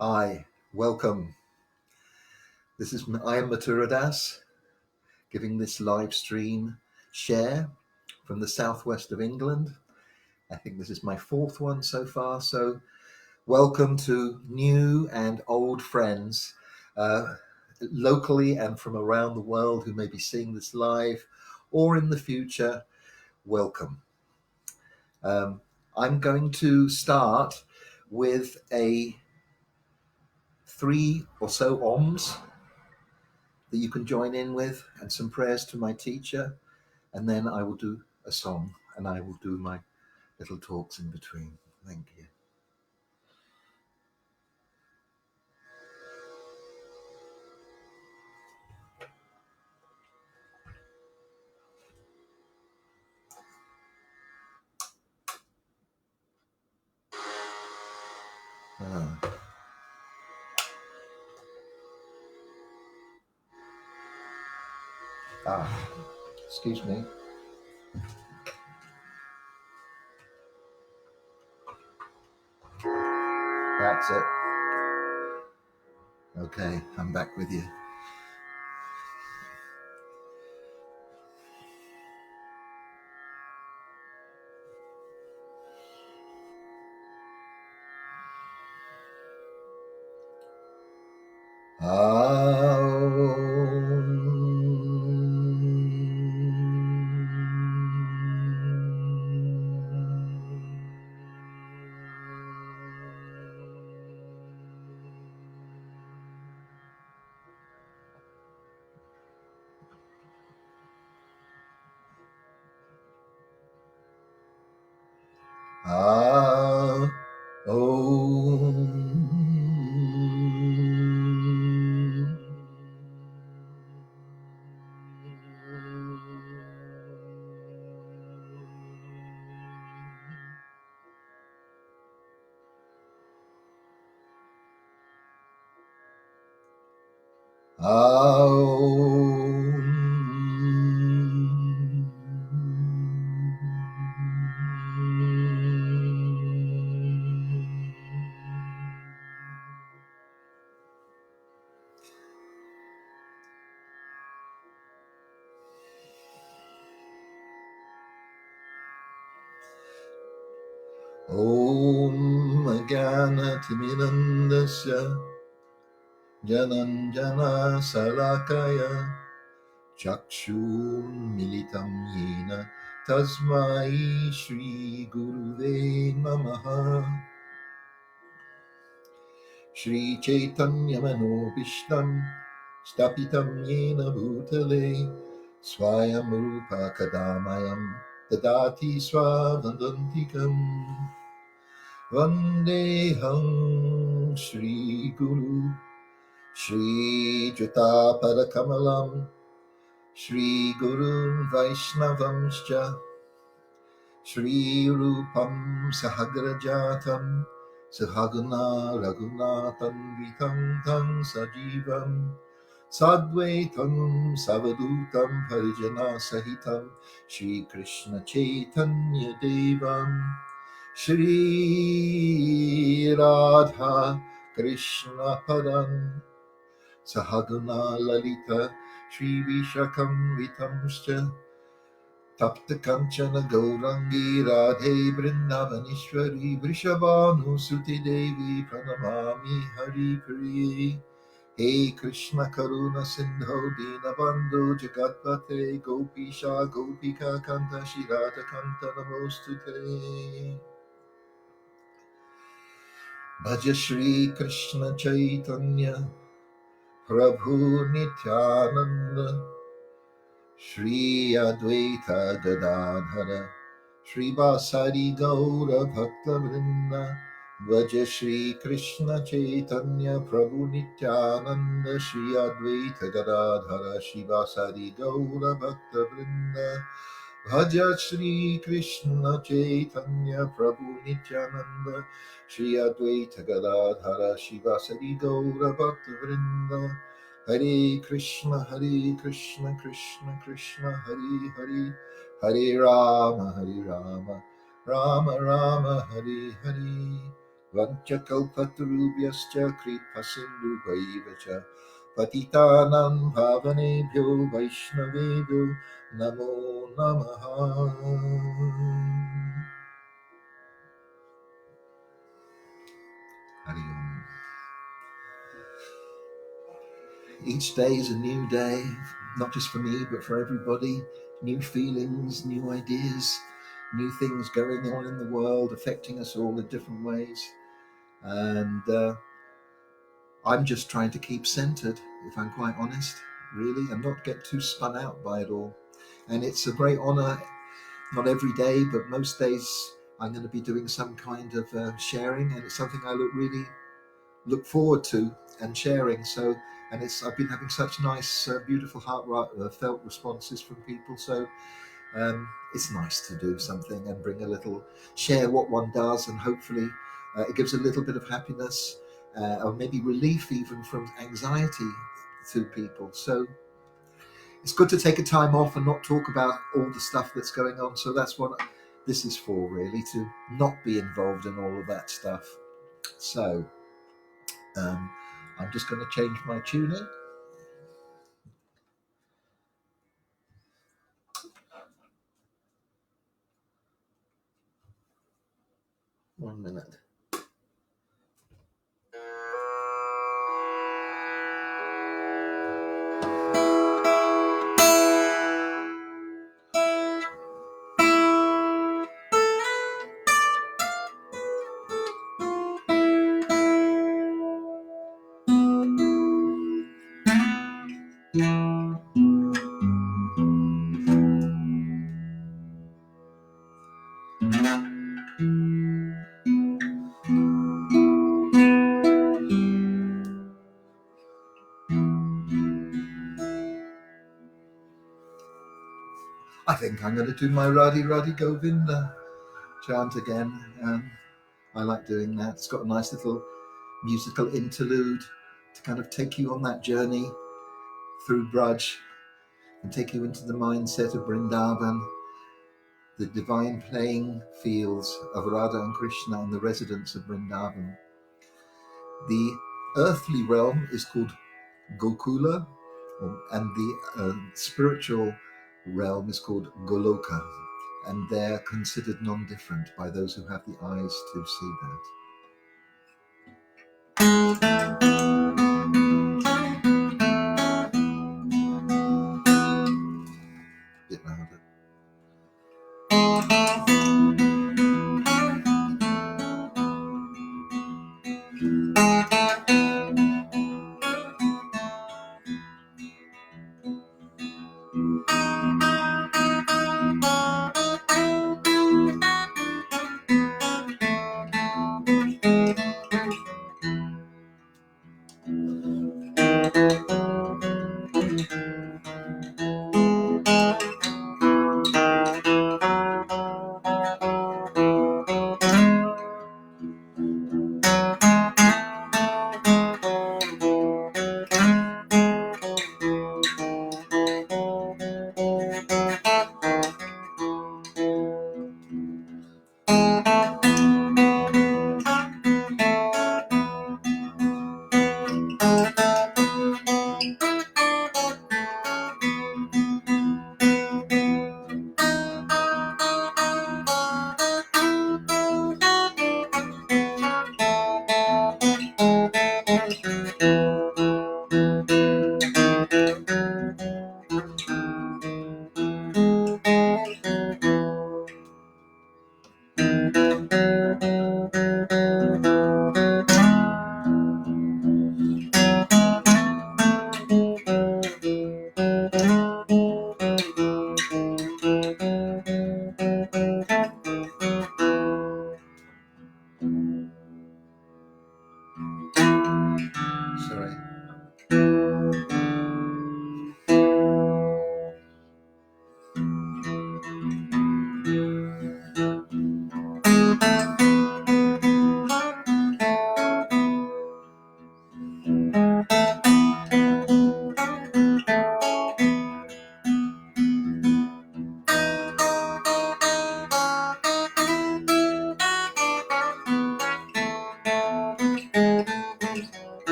Hi, welcome. I am Mathura Das, giving this live stream share from the southwest of England. I think this is my fourth one so far, so welcome to new and old friends locally and from around the world who may be seeing this live or in the future. Welcome. I'm going to start with a 3 or so ohms that you can join in with, and some prayers to my teacher, and then I will do a song and I will do my little talks in between. Thank you. Excuse me. That's it. Okay, I'm back with you. Om Jnanatimidandasya Jananjana Salakaya Chakshun Militam Yena Tasmai Shri Guruve Namaha. Sri Chaitanya Manobishtam Stapitam Yena Bhutale Swayam Rupa Kadamayam Tadati Swavandantikam Vandeham Shri Guru Shri Juta Padakamalam Shri Gurun Vaishnavamscha Shri Rupam Sahagrajatam Sahaguna Raghunathan Vitam Tam Sajivam Sadvaitam Savadutam Parijana Sahitam Shri Krishna Chaitanya Devam Shri Radha Krishna Padam Sahaguna Lalita Shri Vishakam Vitamscha Tapta Kanchana Gaurangi Radhe Vrindavanishwari Vrishabhanu Suti Devi Pranamami Hari Priye. Hey Krishna Karuna Sindho Dinabandhu Jagatpate Gopisha Gopika Kanta Shirata Kanta Namostute. Bhaja Shri Krishna Chaitanya Prabhu Nityananda Shri Advaita Gadadhara Shri Vasari Gaura Bhakta Vrinda Vaja Shri Krishna Chaitanya Prabhu Nityananda Shri Advaita Gadadhara Shri Vasari Gaura Bhakta Vrinda Bhaja Shri Krishna Chaitanya Prabhu Nityananda Shri Advaita Gadadhara Shri Vasari Gaura Bhakta Vrinda Hare Krishna Krishna Krishna Hare Hare Hare Rama Rama Rama Hare Hare vanchakalpatarubhyascha kripasindubhaivacha patitanam bhavanebhyo vaishnavebhyo namo namaha. Hari Om. Each day is a new day, not just for me, but for everybody. New feelings, new ideas, new things going on in the world, affecting us all in different ways. And I'm just trying to keep centered, if I'm quite honest, really, and not get too spun out by it all. And it's a great honor, not every day, but most days I'm going to be doing some kind of sharing, and it's something I really look forward to and sharing. So, and I've been having such nice, beautiful heartfelt responses from people. So it's nice to do something and bring a little, share what one does, and hopefully it gives a little bit of happiness or maybe relief even from anxiety to people. So it's good to take a time off and not talk about all the stuff that's going on. So that's what this is for, really, to not be involved in all of that stuff. So I'm just going to change my tuning. One minute. I think I'm going to do my Radhi Radhi Govinda chant again. I like doing that. It's got a nice little musical interlude to kind of take you on that journey through Braj and take you into the mindset of Vrindavan, the divine playing fields of Radha and Krishna and the residents of Vrindavan. The earthly realm is called Gokula, and the spiritual realm is called Goloka, and they're considered non-different by those who have the eyes to see that. Bit louder.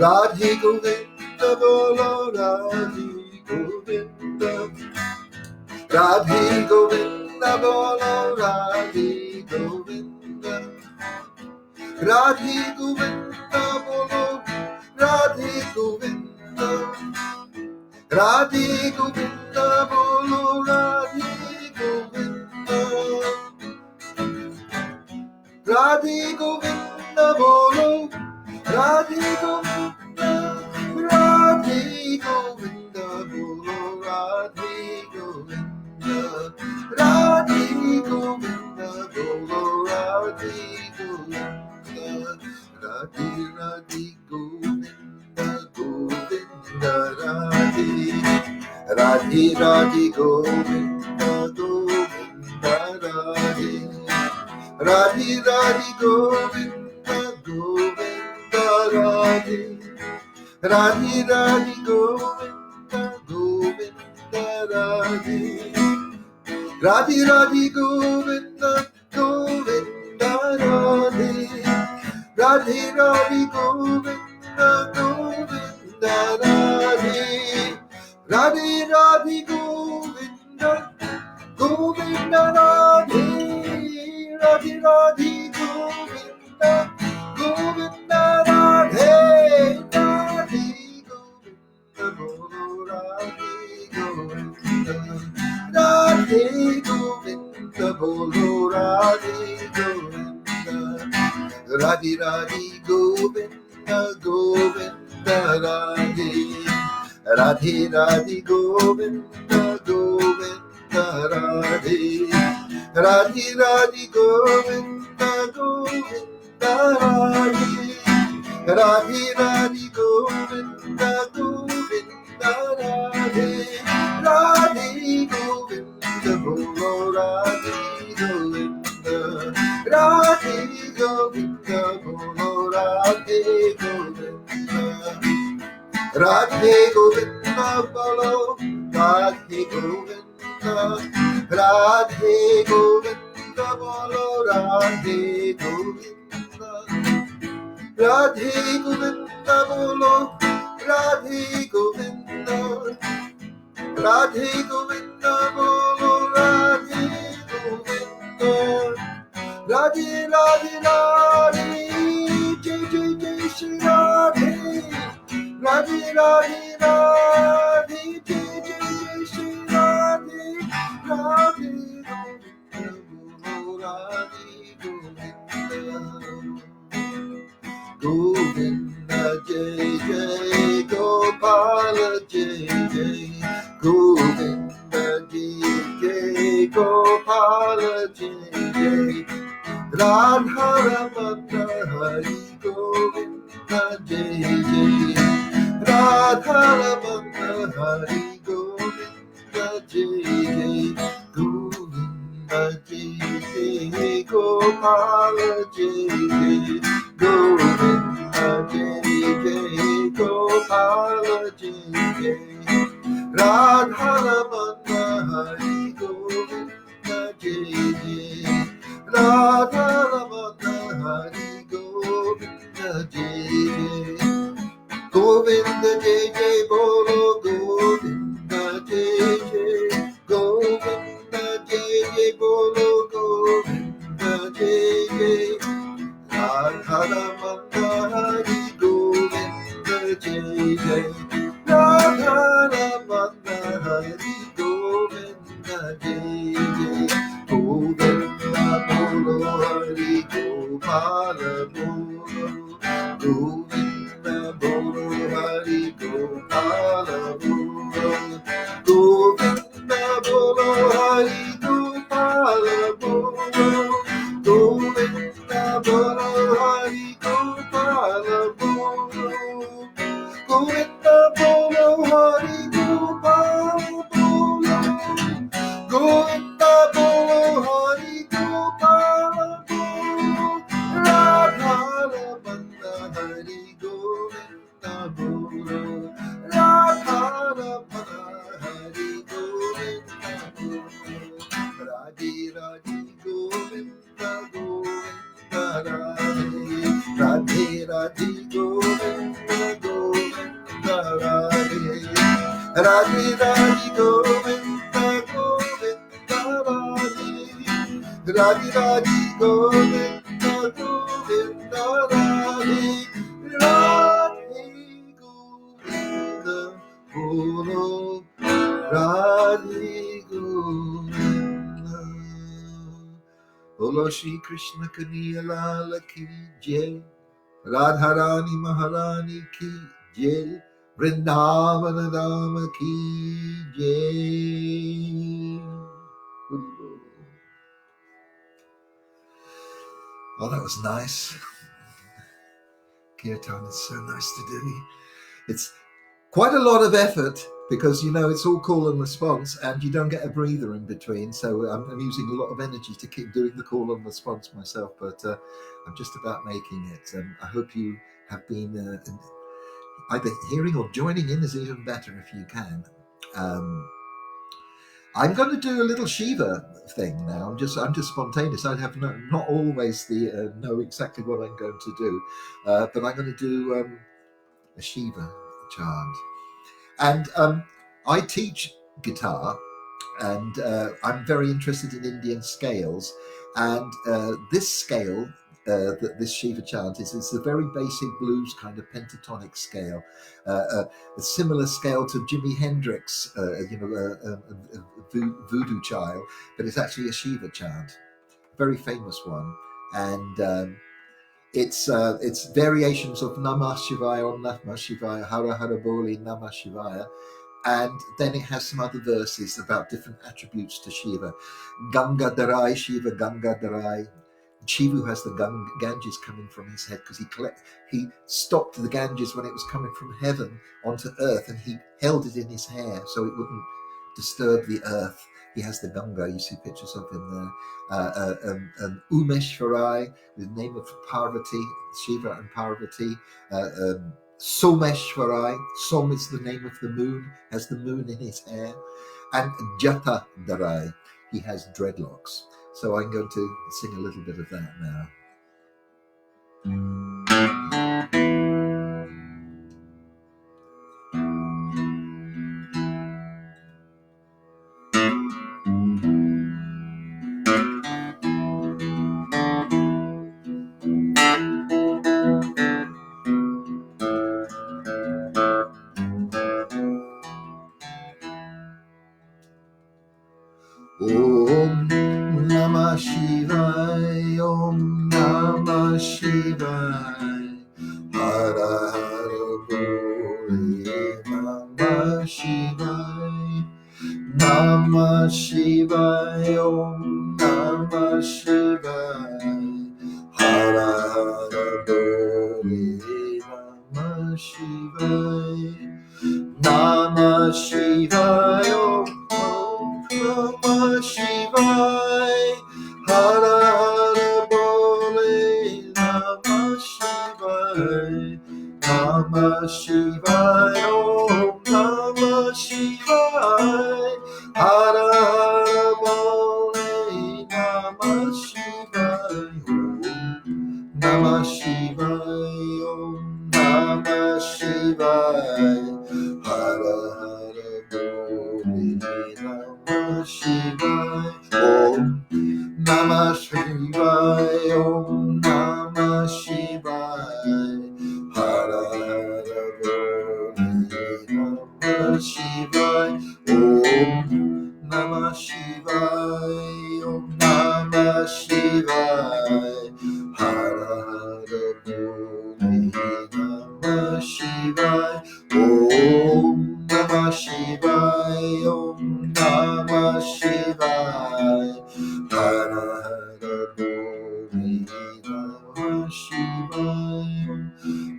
Radhe Govinda Bolo Radhe Govinda. Radhe Govinda bolo Radhe Govinda. Radhe Govinda bolo Radhe Govinda. Radhe Govinda bolo Radhe Govinda. Radhe Govinda bolo Radhe Govinda. Radhe Govinda bolo Radhe Govinda. Radhe Govinda bolo Radhe Govinda. Radhe Radhe Govinda Govinda Radhe. Radhe Radhe Govinda Govinda Radhe. Radhe Radhe Govinda Govinda Radhe. Radhe Radhe Govinda Govinda Radhe. Radhe Radhe Govinda Govinda Radhe. Radhe Radhe Govinda Govinda Radhe. Radhe Radhe Govinda Govinda Radhe. Radhe Radhe Govinda Govinda Radhe. Radhe Govinda bolo Radhe Govinda. Radhe Govinda bolo Radhe Govinda. Radhe Radhe Govinda Govinda Radhe. Radhe Radhe Govinda Govinda Radhe. Radhe Radhe Govinda Govinda Radhe. Radhe Radhe Govinda Govinda Radhe. Radhe Govinda bolo Radhe Govinda. Radhe Govinda bolo Radhe Govinda. Radhe Govinda bolo Radhe Govinda. Radhe Govinda bolo Radhe Govinda. Radhe Govinda bolo Radhe Govinda. Radhe Govinda bolo Radhe Govinda. Radhe Radhe Radhe Jai Jai Jai Shri Radhe. Radhe Radhe Radhe Jai Jai Jai Shri Radhe. Radhe Govinda bolo Radhe Govinda. Govinda Jai Jai Gopala Jai Jai. Govinda Jai Jai Gopala Jai Jai. Radha Ramana Hari Govinda Jai Jai. Radha Ramana Hari Govinda Jai Jai. Govinda Jai Jai Gopala Jai Jai. Govinda Jai Jai Gopala Jai Jai. Radha Ramana Hari Govinda Jai Jai. Radha Ramana Hari Govinda Jai Jai. Govinda Jai Jai bolo Govinda Jai Jai. Govinda Jai Jai bolo Govinda Jai Jai. Radha Ramana Hari Govinda Jai Jai. Radha Ramana Hari Govinda Jai Jai. Govinda bolo Hari Gopala bolo. Govinda bolo Hari Gopala bolo. Govinda bolo Hari Gopala bolo. Govinda bolo Hari Gopala bolo. Govinda bolo Hari Gopala bolo. Radhe Govinda Govinda Radhe, Radhe Radhe Govinda Govinda Radhe, Radhe Govinda Bolo Radhe Govinda. Bolo Shri Krishna Kanhaiya Lal Ki Jai, Radharani Maharani Ki Jai, Vrindavana Dhama Ki Jai. Oh, that was nice. Kirtan is so nice to do. It's quite a lot of effort because, you know, it's all call and response and you don't get a breather in between. So I'm using a lot of energy to keep doing the call and response myself, but I'm just about making it. I hope you have been either hearing or joining in is even better if you can. I'm going to do a little Shiva thing now. I'm just spontaneous. I have not always know exactly what I'm going to do, but I'm going to do a Shiva chant. And I teach guitar, and I'm very interested in Indian scales. And this scale, this Shiva chant is a very basic blues kind of pentatonic scale, a similar scale to Jimi Hendrix, Voodoo Child, but it's actually a Shiva chant, very famous one, and it's variations of Namah Shivaya or Namah Shivaya, Hara Hara Boli Namah Shivaya, and then it has some other verses about different attributes to Shiva. Ganga Dharai, Shiva Ganga Dharai. Shiva has the Ganges coming from his head because he stopped the Ganges when it was coming from heaven onto earth, and he held it in his hair so it wouldn't disturb the earth. He has the Ganga, you see pictures of him there. Umeshwarai, the name of Parvati, Shiva and Parvati. Someshwarai, Som is the name of the moon, has the moon in his hair. And Jata Dharai, he has dreadlocks. So I'm going to sing a little bit of that now. Om Namah Shivaya, Om Namah Shivaya, Hara Hara Bole Namah Shivaya, Namah Shivaya, Om Namah Shivaya, Hara Hara Bole Namah Shivaya, Namah Shivaya, Om Namah Shivaya, Hara Hara Bole Namah Shivaya, Namah Shivaya, Om Namah Shivaya, Hara Hara Bole Namah Shivaya, Namah Shivaya, Om Namah Shivaya, Hara Hara Bole Namah Shivaya, Om Namah Shivaya, Om Namah Shivaya, Hara Hara Bole Namah Shivaya, Om Namah Shivaya, Om Namah Shivaya, Hara Hara Bole Namah Shivaya, Om Namah Shivaya, Om Namah Shivaya, Hara Hara Bole Namah Shivaya,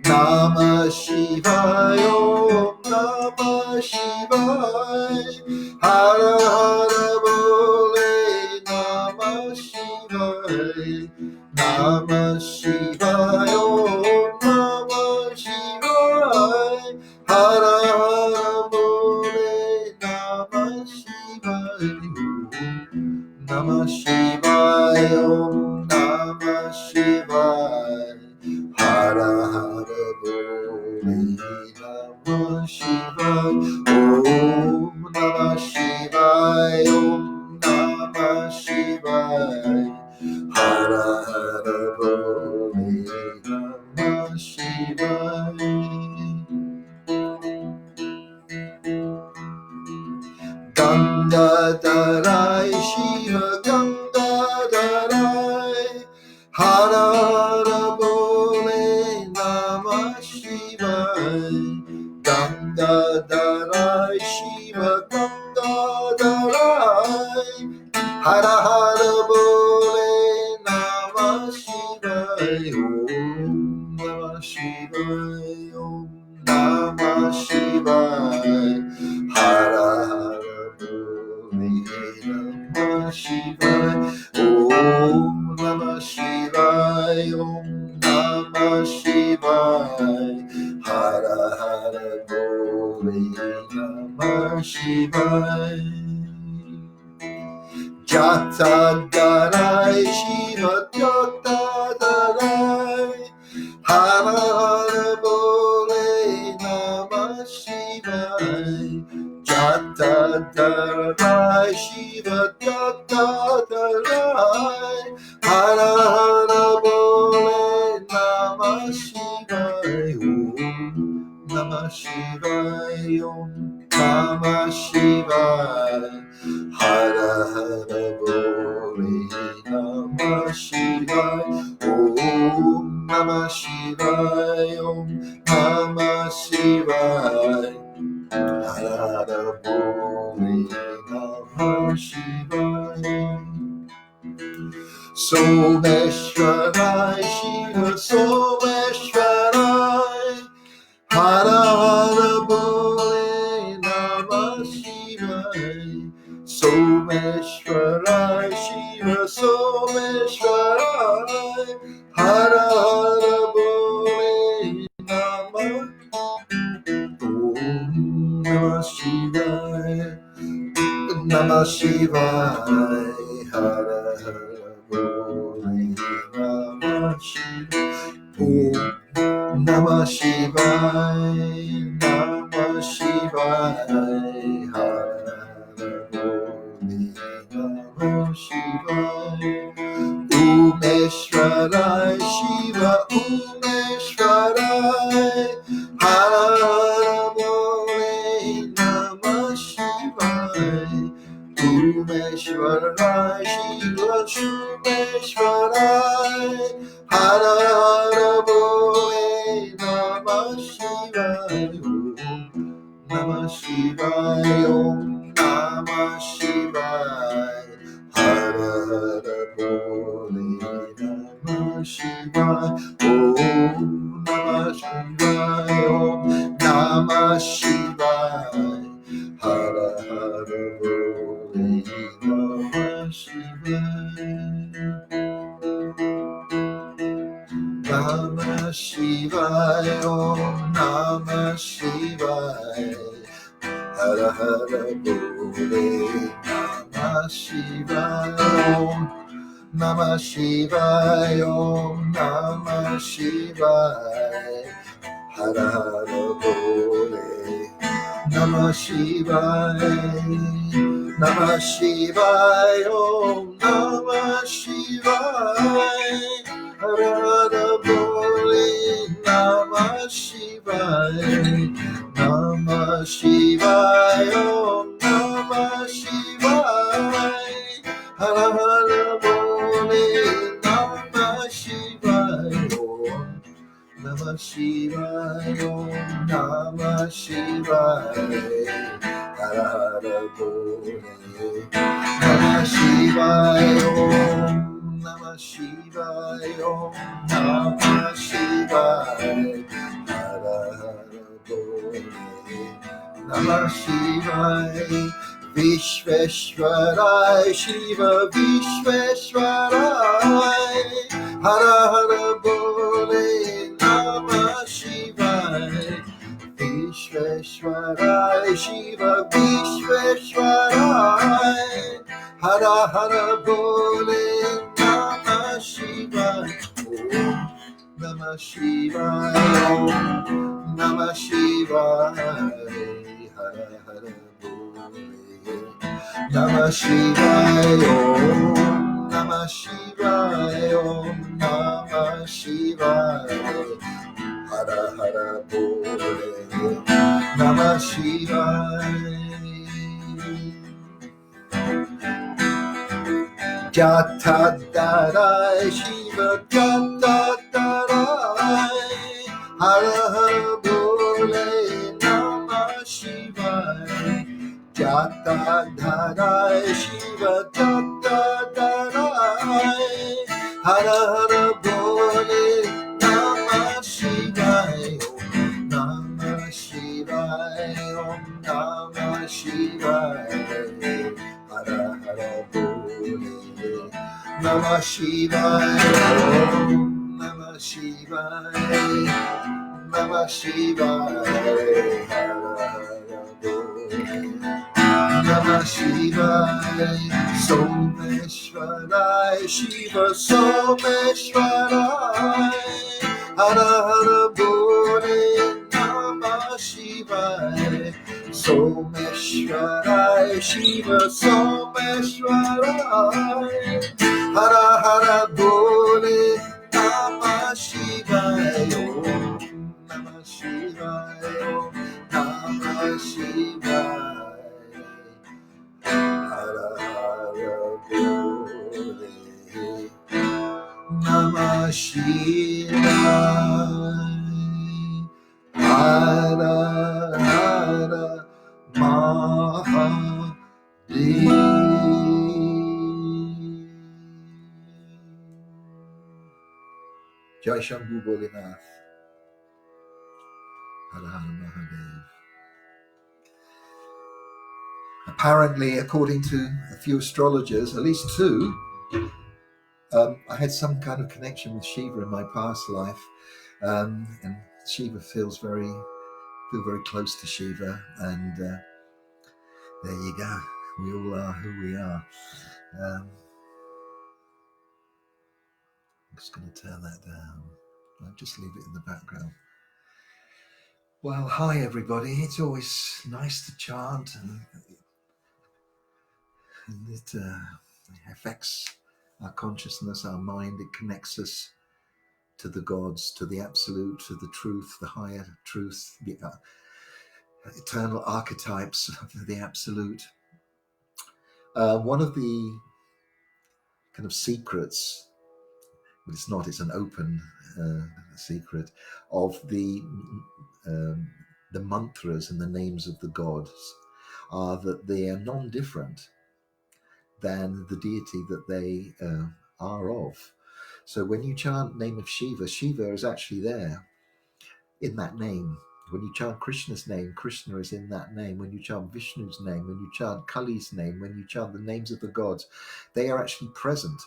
Namah Shivaya, Om Namah Shivaya, Hara Hara Bole Namah Shivaya, Namah Shivaya, Om Namah Shivaya, Hara Hara Bole Namah Shivaya, Namah Shivaya, Om Namah Shivaya, Hara Hara Bole Namah Shivaya, Om Gangadarai Shiva Gangadarai Hara Hara Bole Namah Shivaya Gangadarai Shiva Gangadarai Hara Hara Bole Namah Shivaya Om Namah Shivaya Om Namah Shivaya Hara Hara Bole Namah Shivaya Om Namah Shivaya Om Namah Shivaya Hara Hara Bole Namah Shivaya Jata Darai Shiva Jata Darai Hara Hara Bole Namah Shivaya Jata Darai Shiva Jata Darai Hara Hara Bole Namah Shivaya Om Namah Shivaya Om Namah Shivaya Hara Hara Bole Namah Shivaya Om Namah Shivaya Om Namah Shivaya Hara Hara Bole Namah Shivaya Someshwarai Shiva Someshwarai Hara Hara Bole Namah Shivaya Someshwarai Shiva Someshwarai Hara Hara Bole Namah Om Namah Shivaya Namah Shivaya Hara Hara Bole Namah Shivaya Om Namah Shivaya Namah Shivaya Hara Bole Namah Shivaya Umeshwarai Shiva Umeshwarai Hara Bole Namah Shivaya Umeshwarai Shiva Shumeshwarai Hara Hara Bole Namah Shivaya Om Namah Shivaya Om Namah Shivaya Hara Hara Bole Namah Shivaya Om Namah Shivaya Om Namah Shivaya Hara Hara Bole Namah Shivaya Namah Shivaya Om Namah Shivaya Hara Hara Bole Namah Shivaya Om Namah Shivaya Om Namah Shivaya Hara Hara Bole Namah Shivaya Namah Shivaya Om Namah Shivaya Hara Hara Bole Namah Shivaya Namah Shivaya Om Namah Shivaya Hara Hara Bole Namah Shivaya Om Namah Shivaya Om Namah Shivaya Hara Hara Bole Namah Shivaya Om Namah Shivaya Om Namah Shivaya Hara Hara Bole Namah Shivaya Vishveshwarai Shiva Vishveshwarai Hara Hara Bole Namah Shivaya Vishveshwarai Shiva Vishveshwarai Hara Hara Bole Namah Shivaya Om Namah Shivaya Om Namah Shivaya Hara Hara Bole Namah Shivaya Om Namah Shivaya Om Namah Shivaya Hara Hara Bole Namah Shivaya Jata Darai Shiva Jata Darai Hara Hara Bole Namah Shivaya Jata Darai Shiva Jata Darai Hara Hara Bole Namah Shivaya Om Namah Shivaya Om Namah Shivaya Hara Hara Bole Namah Shivaya Om Namah Shivaya Namah Shivaya Hara Hara Bole Namah Shivaya Someshwarai Shiva Someshwarai Hara Hara Bole Namah Shivaya Someshwarai Shiva Someshwarai Hara Hara Bole Namah Shivaya Om Namah Shivaya Om Namah Shivaya Hara Hara Bole Namah Shivaya Hara Hara Mahadev. Jai Shambhu Bholinath. Hara Hara Mahadev. Apparently, according to a few astrologers, at least two, I had some kind of connection with Shiva in my past life, and Shiva feel very close to Shiva, and there you go. We all are who we are. I'm just going to turn that down. I'll just leave it in the background. Well, hi everybody. It's always nice to chant, and it affects our consciousness, our mind. It connects us to the gods, to the absolute, to the truth, the higher truth, the eternal archetypes of the absolute. One of the kind of secrets, but it's not, it's an open secret, of the mantras and the names of the gods are that they are non-different than the deity that they are of. So when you chant name of Shiva, Shiva is actually there in that name. When you chant Krishna's name, Krishna is in that name. When you chant Vishnu's name, when you chant Kali's name, when you chant the names of the gods, they are actually present.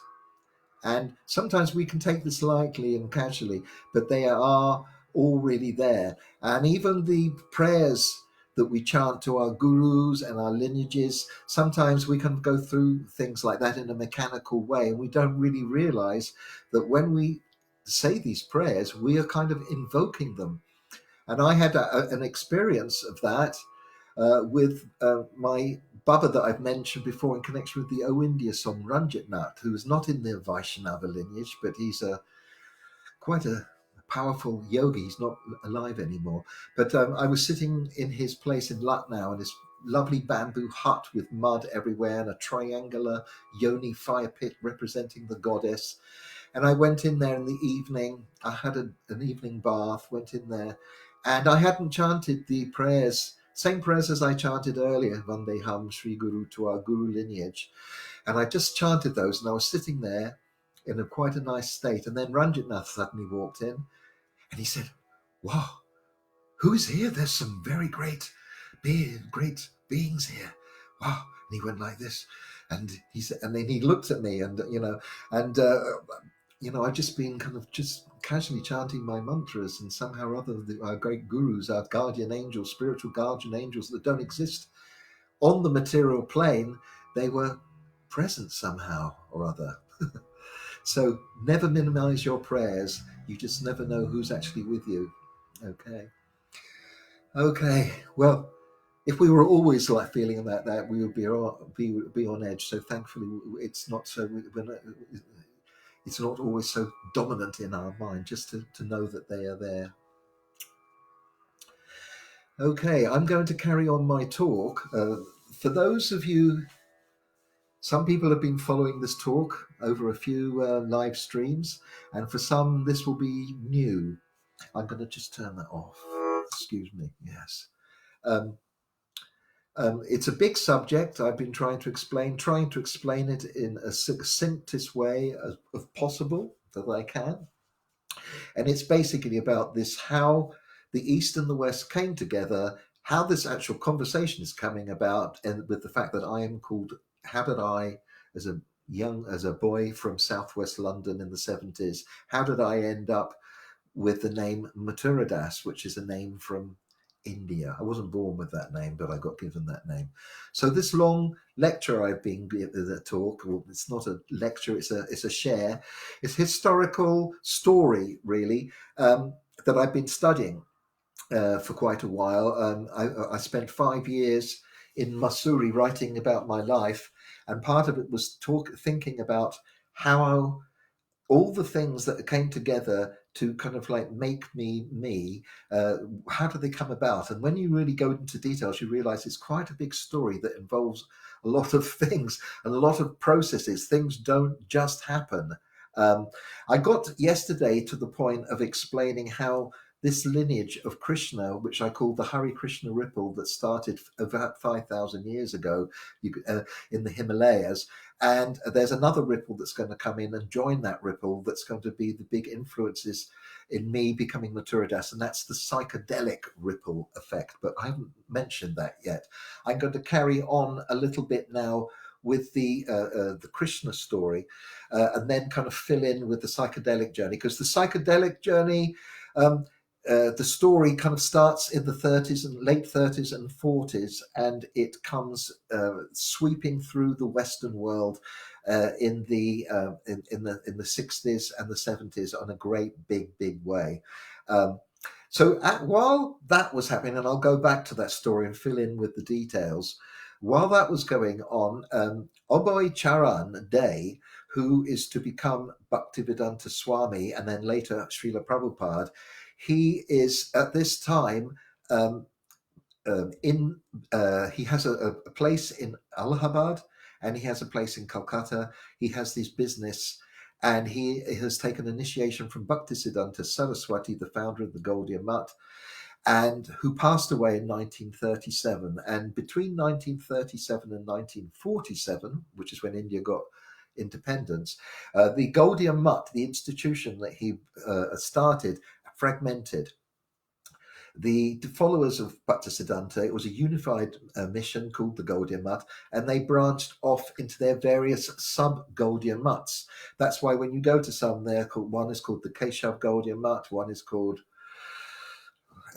And sometimes we can take this lightly and casually, but they are already there. And even the prayers that we chant to our gurus and our lineages, sometimes we can go through things like that in a mechanical way, and we don't really realize that when we say these prayers, we are kind of invoking them. And I had an experience of that with my Baba that I've mentioned before in connection with the O India song Ranjit Nath, who is not in the Vaishnava lineage, but he's quite a powerful yogi. He's not alive anymore. But I was sitting in his place in Lucknow in this lovely bamboo hut with mud everywhere and a triangular yoni fire pit representing the goddess. And I went in there in the evening. I had an evening bath, went in there, and I hadn't chanted the prayers, same prayers as I chanted earlier, Vandeham Sri Guru, to our Guru lineage. And I just chanted those, and I was sitting there in quite a nice state. And then Ranjit Nath suddenly walked in, and he said, "Wow, who is here? There's some very great beings here. Wow." And he went like this, and he said, and then he looked at me, and I've just been kind of just casually chanting my mantras, and somehow or other our great gurus, our guardian angels, spiritual guardian angels that don't exist on the material plane, they were present somehow or other. So never minimize your prayers. You just never know who's actually with you. Okay. Well, if we were always like feeling about that, we would be on edge. So thankfully, it's not so. It's not always so dominant in our mind, just to know that they are there. Okay, I'm going to carry on my talk. For those of you, Some people have been following this talk over a few live streams, and for some, this will be new. I'm going to just turn that off. Excuse me. Yes. Um, it's a big subject. I've been trying to explain it in a succinctest way as possible that I can. And it's basically about this, how the East and the West came together, how this actual conversation is coming about, and with the fact that I am called, how did I, as a boy from Southwest London in the 70s, how did I end up with the name Mathuradas, which is a name from India. I wasn't born with that name, but I got given that name. So this long lecture I've been given, a talk, well, it's not a lecture, it's a share. It's historical story, really, that I've been studying for quite a while. I spent 5 years in Mussoorie writing about my life, and part of it was thinking about how all the things that came together to kind of like make me, how do they come about? And when you really go into details, you realize it's quite a big story that involves a lot of things and a lot of processes. Things don't just happen. I got yesterday to the point of explaining how this lineage of Krishna, which I call the Hare Krishna ripple that started about 5,000 years ago in the Himalayas, and there's another ripple that's going to come in and join that ripple that's going to be the big influences in me becoming Mathuradas, and that's the psychedelic ripple effect. But I haven't mentioned that yet. I'm going to carry on a little bit now with the Krishna story, and then kind of fill in with the psychedelic journey, because the psychedelic journey, the story kind of starts in the 30s and late 30s and 40s, and it comes sweeping through the Western world in the 60s and the 70s on a great big way. So while that was happening, and I'll go back to that story and fill in with the details. While that was going on, Abhay Charan Day, who is to become Bhaktivedanta Swami and then later Srila Prabhupada, he is at this time he has a place in Allahabad, and he has a place in Calcutta. He has this business, and he has taken initiation from Bhaktisiddhanta Saraswati, the founder of the Gaudiya Math, and who passed away in 1937. And between 1937 and 1947, which is when India got independence, the Gaudiya Math, the institution that he started, fragmented. The followers of Bhaktisiddhanta, it was a unified mission called the Gaudiya Math, and they branched off into their various sub-Gaudiya Maths. That's why when you go to some, one is called the Keshav Gaudiya Math, one is called,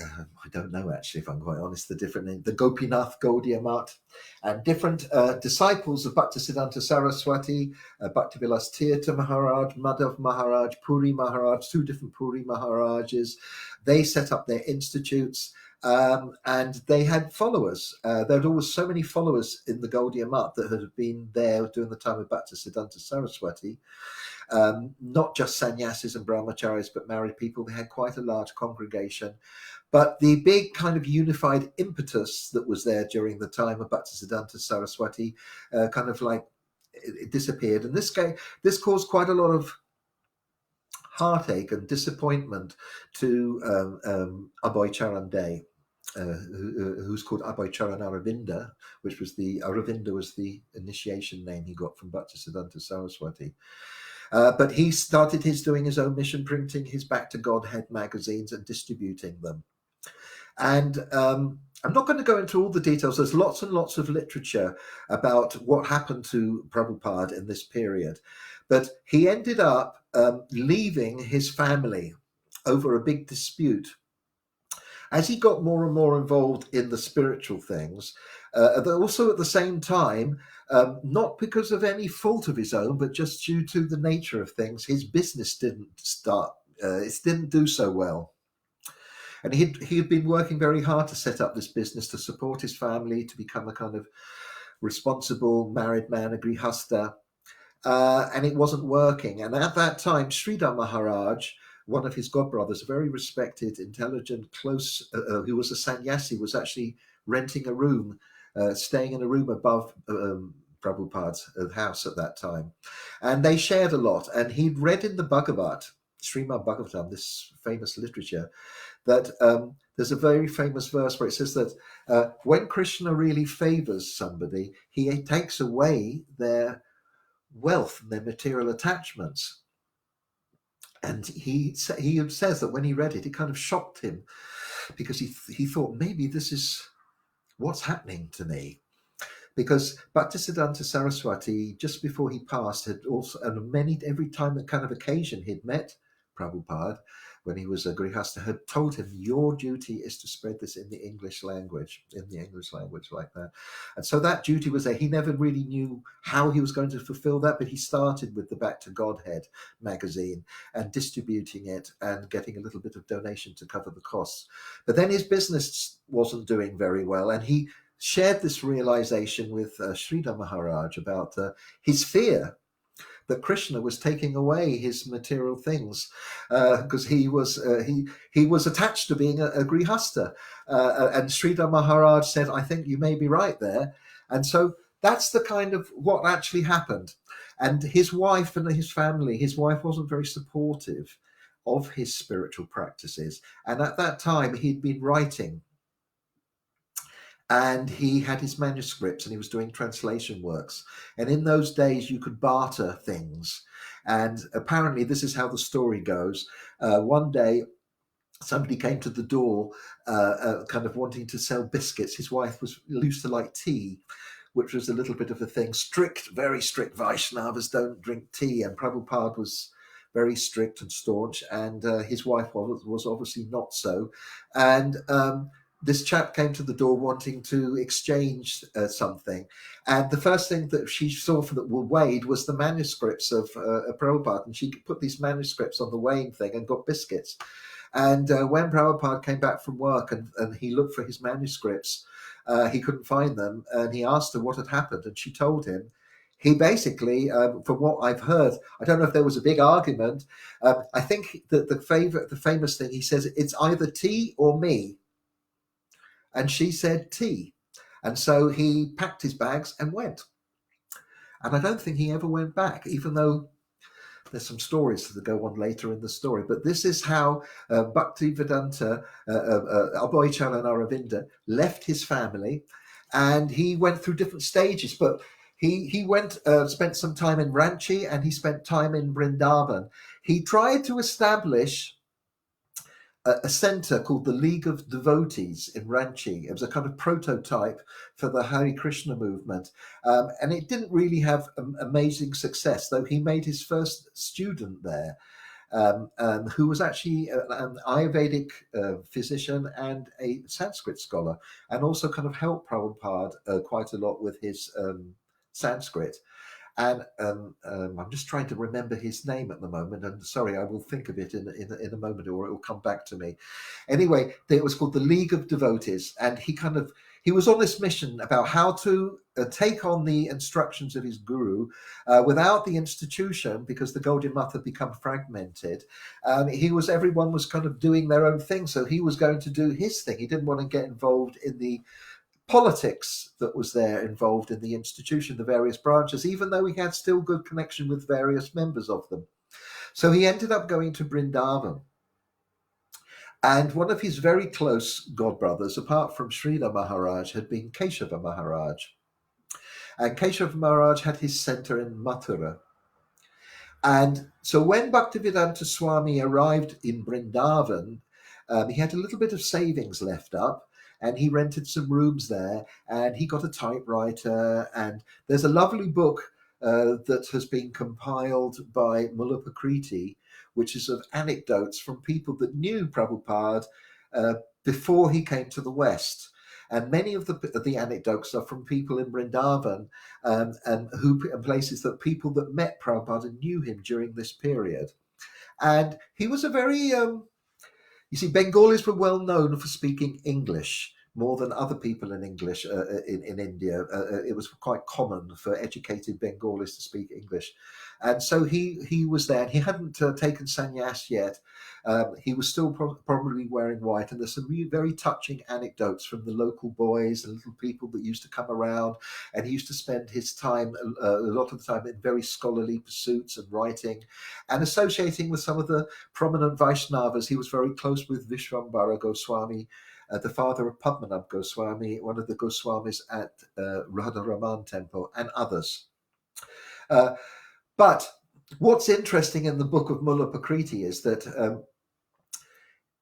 I don't know actually, if I'm quite honest, the different name, the Gopinath Gaudiya Math, and different disciples of Bhaktisiddhanta Saraswati, Bhaktivilas Tirtha Maharaj, Madhav Maharaj, Puri Maharaj, two different Puri Maharajas. They set up their institutes, and they had followers. There had always so many followers in the Gaudiya Math that had been there during the time of Bhaktisiddhanta Saraswati. Not just sannyasis and brahmacharis, but married people. They had quite a large congregation. But the big kind of unified impetus that was there during the time of Bhaktisiddhanta Saraswati kind of like it disappeared. And this caused quite a lot of heartache and disappointment to Abhay Charan Day, who's called Abhay Charan Aravinda, which was Aravinda was the initiation name he got from Bhaktisiddhanta Saraswati. But he started doing his own mission, printing his Back to Godhead magazines and distributing them. And I'm not going to go into all the details. There's lots and lots of literature about what happened to Prabhupada in this period. But he ended up leaving his family over a big dispute. As he got more and more involved in the spiritual things, also at the same time, not because of any fault of his own, but just due to the nature of things, his business didn't it didn't do so well. And he had been working very hard to set up this business to support his family, to become a kind of responsible married man, a grihasta, and it wasn't working. And at that time, Sridhar Maharaj, one of his godbrothers, a very respected, intelligent, close, who was a sannyasi, was actually renting a room, staying in a room above Prabhupada's house at that time. And they shared a lot. And he'd read in the Bhagavata, Srimad Bhagavatam, this famous literature, that there's a very famous verse where it says that when Krishna really favors somebody, he takes away their wealth and their material attachments. And he says that when he read it, it kind of shocked him, because he thought, maybe this is what's happening to me. Because Bhaktisiddhanta Saraswati, just before he passed, had also, and every time, that kind of occasion he'd met Prabhupada when he was a Grihastha, had told him, your duty is to spread this in the English language, like that. And so that duty was there. He never really knew how he was going to fulfill that, but he started with the Back to Godhead magazine and distributing it and getting a little bit of donation to cover the costs. But then his business wasn't doing very well, and he shared this realization with Sridhar Maharaj about his fear that Krishna was taking away his material things, because he was attached to being a grihastha. And Sridhar Maharaj said, I think you may be right there. And so that's the kind of what actually happened. And his wife and his family, his wife wasn't very supportive of his spiritual practices. And at that time, he'd been writing. And he had his manuscripts, and he was doing translation works. And in those days, you could barter things. And apparently, this is how the story goes. One day, somebody came to the door, kind of wanting to sell biscuits. His wife used to like tea, which was a little bit of a thing. Very strict Vaishnavas don't drink tea. And Prabhupada was very strict and staunch. And his wife was obviously not so. And this chap came to the door wanting to exchange something. And the first thing that she saw that were weighed was the manuscripts of Prabhupada. And she put these manuscripts on the weighing thing and got biscuits. And when Prabhupada came back from work and he looked for his manuscripts, he couldn't find them. And he asked her what had happened. And she told him. He basically, from what I've heard, I don't know if there was a big argument. I think that the famous thing, he says, it's either tea or me. And she said tea. And so he packed his bags and went. And I don't think he ever went back, even though there's some stories that go on later in the story. But this is how Bhaktivedanta, Abhayachala and Aravinda left his family. And he went through different stages. But he went, spent some time in Ranchi, and he spent time in Vrindavan. He tried to establish a center called the League of Devotees in Ranchi. It was a kind of prototype for the Hare Krishna movement. And it didn't really have amazing success, though he made his first student there, who was actually an Ayurvedic physician and a Sanskrit scholar, and also kind of helped Prabhupada quite a lot with his Sanskrit. And I'm just trying to remember his name at the moment. And sorry, I will think of it in a moment, or it will come back to me. Anyway, it was called the League of Devotees. And he was on this mission about how to take on the instructions of his guru without the institution, because the Gaudiya Math had become fragmented. Everyone was kind of doing their own thing. So he was going to do his thing. He didn't want to get involved in the politics that was there involved in the institution, the various branches, even though he had still good connection with various members of them. So he ended up going to Vrindavan. And one of his very close godbrothers, apart from Sridhar Maharaj, had been Keshava Maharaj. And Keshava Maharaj had his center in Mathura. And so when Bhaktivedanta Swami arrived in Vrindavan, he had a little bit of savings left up. And he rented some rooms there, and he got a typewriter. And there's a lovely book that has been compiled by Mullapakriti, which is of anecdotes from people that knew Prabhupada before he came to the West. And many of the anecdotes are from people in Vrindavan and places that people that met Prabhupada and knew him during this period. And he was a very... You see, Bengalis were well known for speaking English. more than other people in English in India. It was quite common for educated Bengalis to speak English. And so he was there, and he hadn't taken sannyas yet. He was still probably wearing white, and there's some very touching anecdotes from the local boys and little people that used to come around, and he used to spend his time, a lot of the time, in very scholarly pursuits and writing, and associating with some of the prominent Vaishnavas. He was very close with Vishwambara Goswami, the father of Padmanabh Goswami, one of the Goswamis at Radharaman Temple, and others. But what's interesting in the book of Mulla Prakriti is that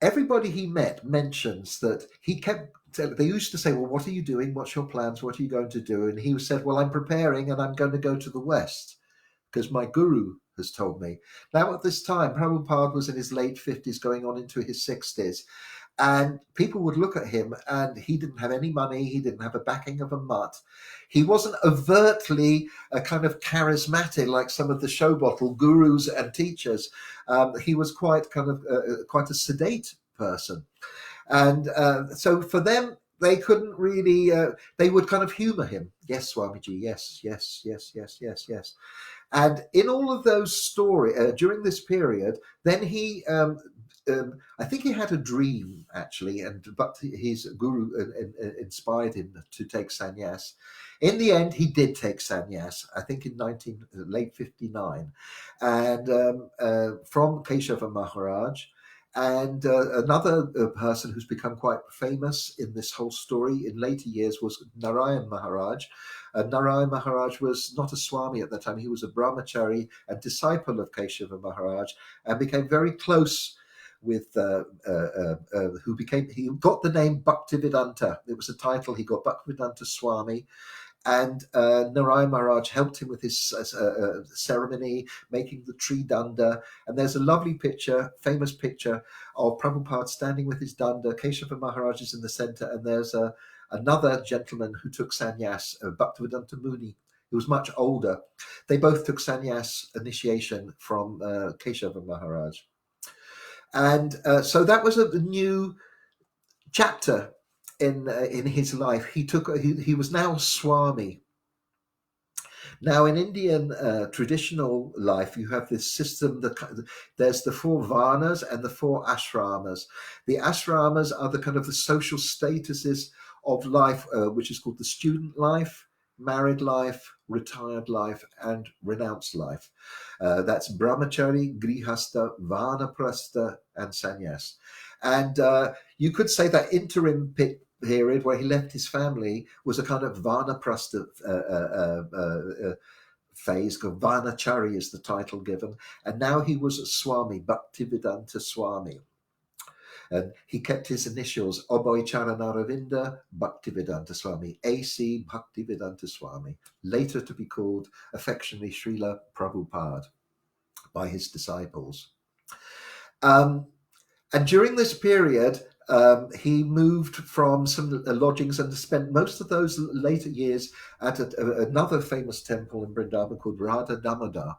everybody he met mentions that he kept, they used to say, well, what are you doing? What's your plans? What are you going to do? And he said, well, I'm preparing and I'm going to go to the West because my guru has told me. Now, at this time, Prabhupada was in his late 50s, going on into his 60s. And people would look at him, and he didn't have any money. He didn't have a backing of a mutt. He wasn't overtly a kind of charismatic like some of the showbottle gurus and teachers. He was quite kind of quite a sedate person. And so for them, they couldn't really, they would kind of humor him. Yes, Swamiji, yes, yes, yes, yes, yes, yes. And in all of those stories, during this period, then he, I think he had a dream actually, but his guru inspired him to take sannyas. In the end, he did take sannyas, I think in late 59, and from Keshava Maharaj. And another person who's become quite famous in this whole story in later years was Narayan Maharaj. Narayan Maharaj was not a Swami at that time. He was a brahmachari and disciple of Keshava Maharaj, and became very close with he got the name Bhaktivedanta. It was a title he got, Bhaktivedanta Swami. And Narayan Maharaj helped him with his ceremony, making the tree danda. And there's a lovely picture, famous picture of Prabhupada standing with his danda. Keshava Maharaj is in the center, and there's another gentleman who took sannyas, Bhaktivedanta Muni, who was much older. They both took sannyas initiation from Keshava Maharaj. And so that was a new chapter in his life. He was now Swami. Now, in Indian traditional life, you have this system. There's the 4 varnas and the 4 ashramas. The ashramas are the kind of the social statuses of life, which is called the student life, married life, retired life, and renounced life. That's brahmachari, grihastha, vanaprastha, and sannyas. And you could say that interim period where he left his family was a kind of vanaprastha phase. Vanachari is the title given. And now he was a Swami, Bhaktivedanta Swami. And he kept his initials, Abhay Charanaravinda Bhaktivedanta Swami, A.C. Bhaktivedanta Swami, later to be called affectionately Srila Prabhupada by his disciples. And during this period, he moved from some lodgings and spent most of those later years at another famous temple in Vrindavan called Radha Damodar,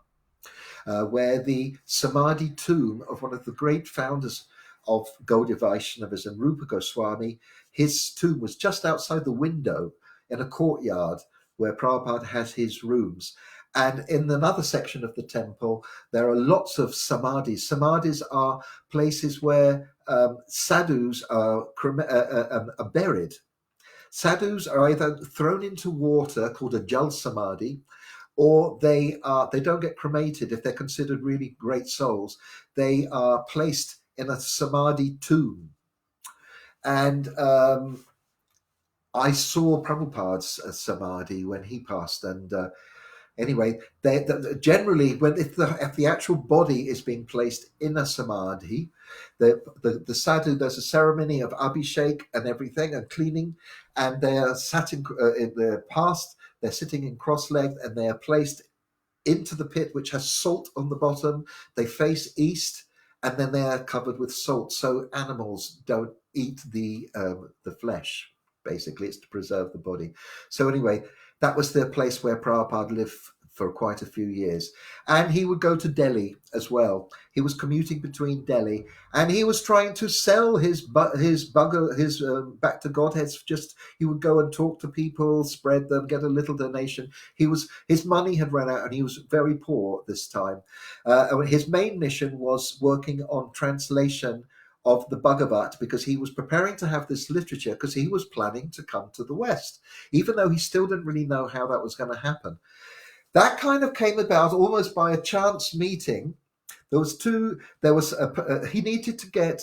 where the Samadhi tomb of one of the great founders of Gaudiya Vaishnavism, Rupa Goswami, his tomb was just outside the window in a courtyard where Prabhupada has his rooms. And in another section of the temple, there are lots of samadhis. Samadhis are places where sadhus are buried. Sadhus are either thrown into water, called a jal samadhi, or they don't get cremated if they're considered really great souls. They are placed in a samadhi tomb. And I saw Prabhupada's samadhi when he passed, and anyway, generally, if the actual body is being placed in a samadhi, the sadhu, there's a ceremony of abhishek and everything and cleaning, and they're they're sitting in cross-legged, and they are placed into the pit, which has salt on the bottom. They face east, and then they are covered with salt, so animals don't eat the flesh. Basically, it's to preserve the body. So anyway, that was the place where Prabhupada lived for quite a few years. And he would go to Delhi as well. He was commuting between Delhi, and he was trying to sell his back to Godheads. Just he would go and talk to people, spread them, get a little donation. His money had run out, and he was very poor this time. His main mission was working on translation of the Bhagavata, because he was preparing to have this literature, because he was planning to come to the West, even though he still didn't really know how that was going to happen. That kind of came about almost by a chance meeting. He needed to get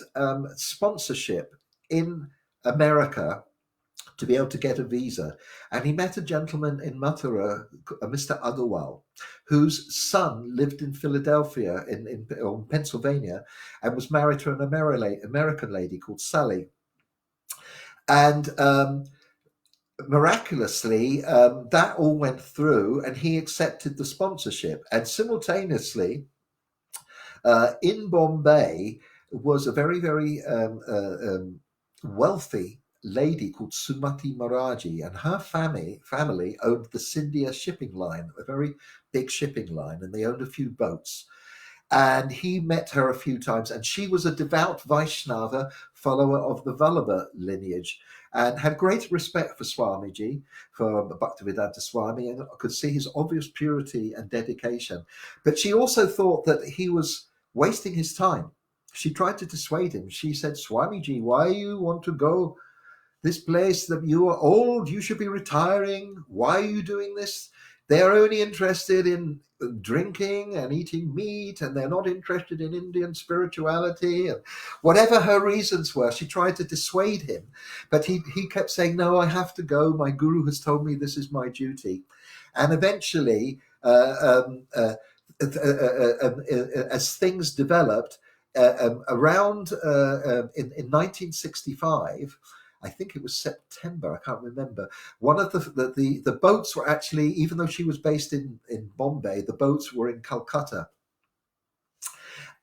sponsorship in America to be able to get a visa. And he met a gentleman in Mathura, Mr. Agarwal, whose son lived in Philadelphia, in Pennsylvania, and was married to an American lady called Sally. And miraculously, that all went through, and he accepted the sponsorship. And simultaneously, in Bombay was a very, very wealthy lady called Sumati Maraji, and her family owned the Scindia shipping line, a very big shipping line, and they owned a few boats. And he met her a few times, and she was a devout Vaishnava follower of the Vallabha lineage, and had great respect for Swamiji, for Bhaktivedanta Swami, and could see his obvious purity and dedication. But she also thought that he was wasting his time. She tried to dissuade him. She said, "Swamiji, why you want to go this place? That you are old, you should be retiring. Why are you doing this? They are only interested in drinking and eating meat, and they're not interested in Indian spirituality." And whatever her reasons were, she tried to dissuade him, but he kept saying, "No, I have to go. My guru has told me this is my duty." And eventually, as things developed, around in 1965, I think it was September, I can't remember, one of the boats were actually, even though she was based in Bombay, the boats were in Calcutta.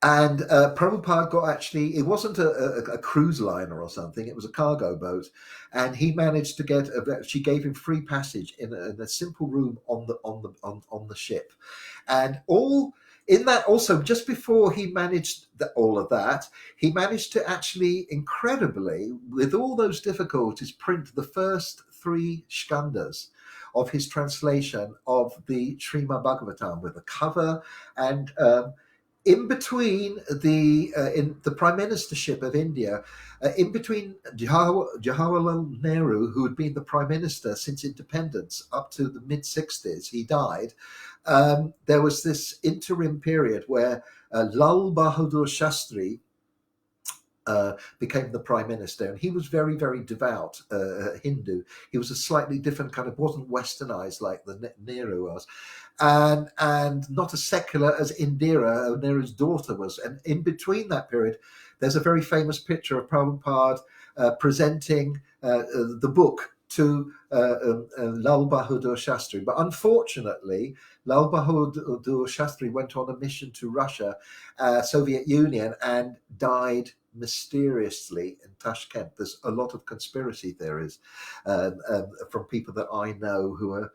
And Prabhupada got actually, it wasn't a cruise liner or something, it was a cargo boat. And he managed to get, she gave him free passage in a simple room on the ship. And all in that, also, just before he managed all of that, he managed to actually, incredibly, with all those difficulties, print the first 3 skandhas of his translation of the Srimad Bhagavatam, with a cover. And in between in the prime ministership of India, in between Jawaharlal Nehru, who had been the prime minister since independence up to the mid-60s, he died. There was this interim period where Lal Bahadur Shastri became the prime minister, and he was very, very devout Hindu. He was a slightly different kind of, wasn't westernized like the Nehru was, and not as secular as Indira, Nehru's daughter, was. And in between that period, there's a very famous picture of Prabhupada presenting the book to Lal Bahadur Shastri. But unfortunately, Lal Bahadur Shastri went on a mission to Russia, Soviet Union, and died mysteriously in Tashkent. There's a lot of conspiracy theories from people that I know who are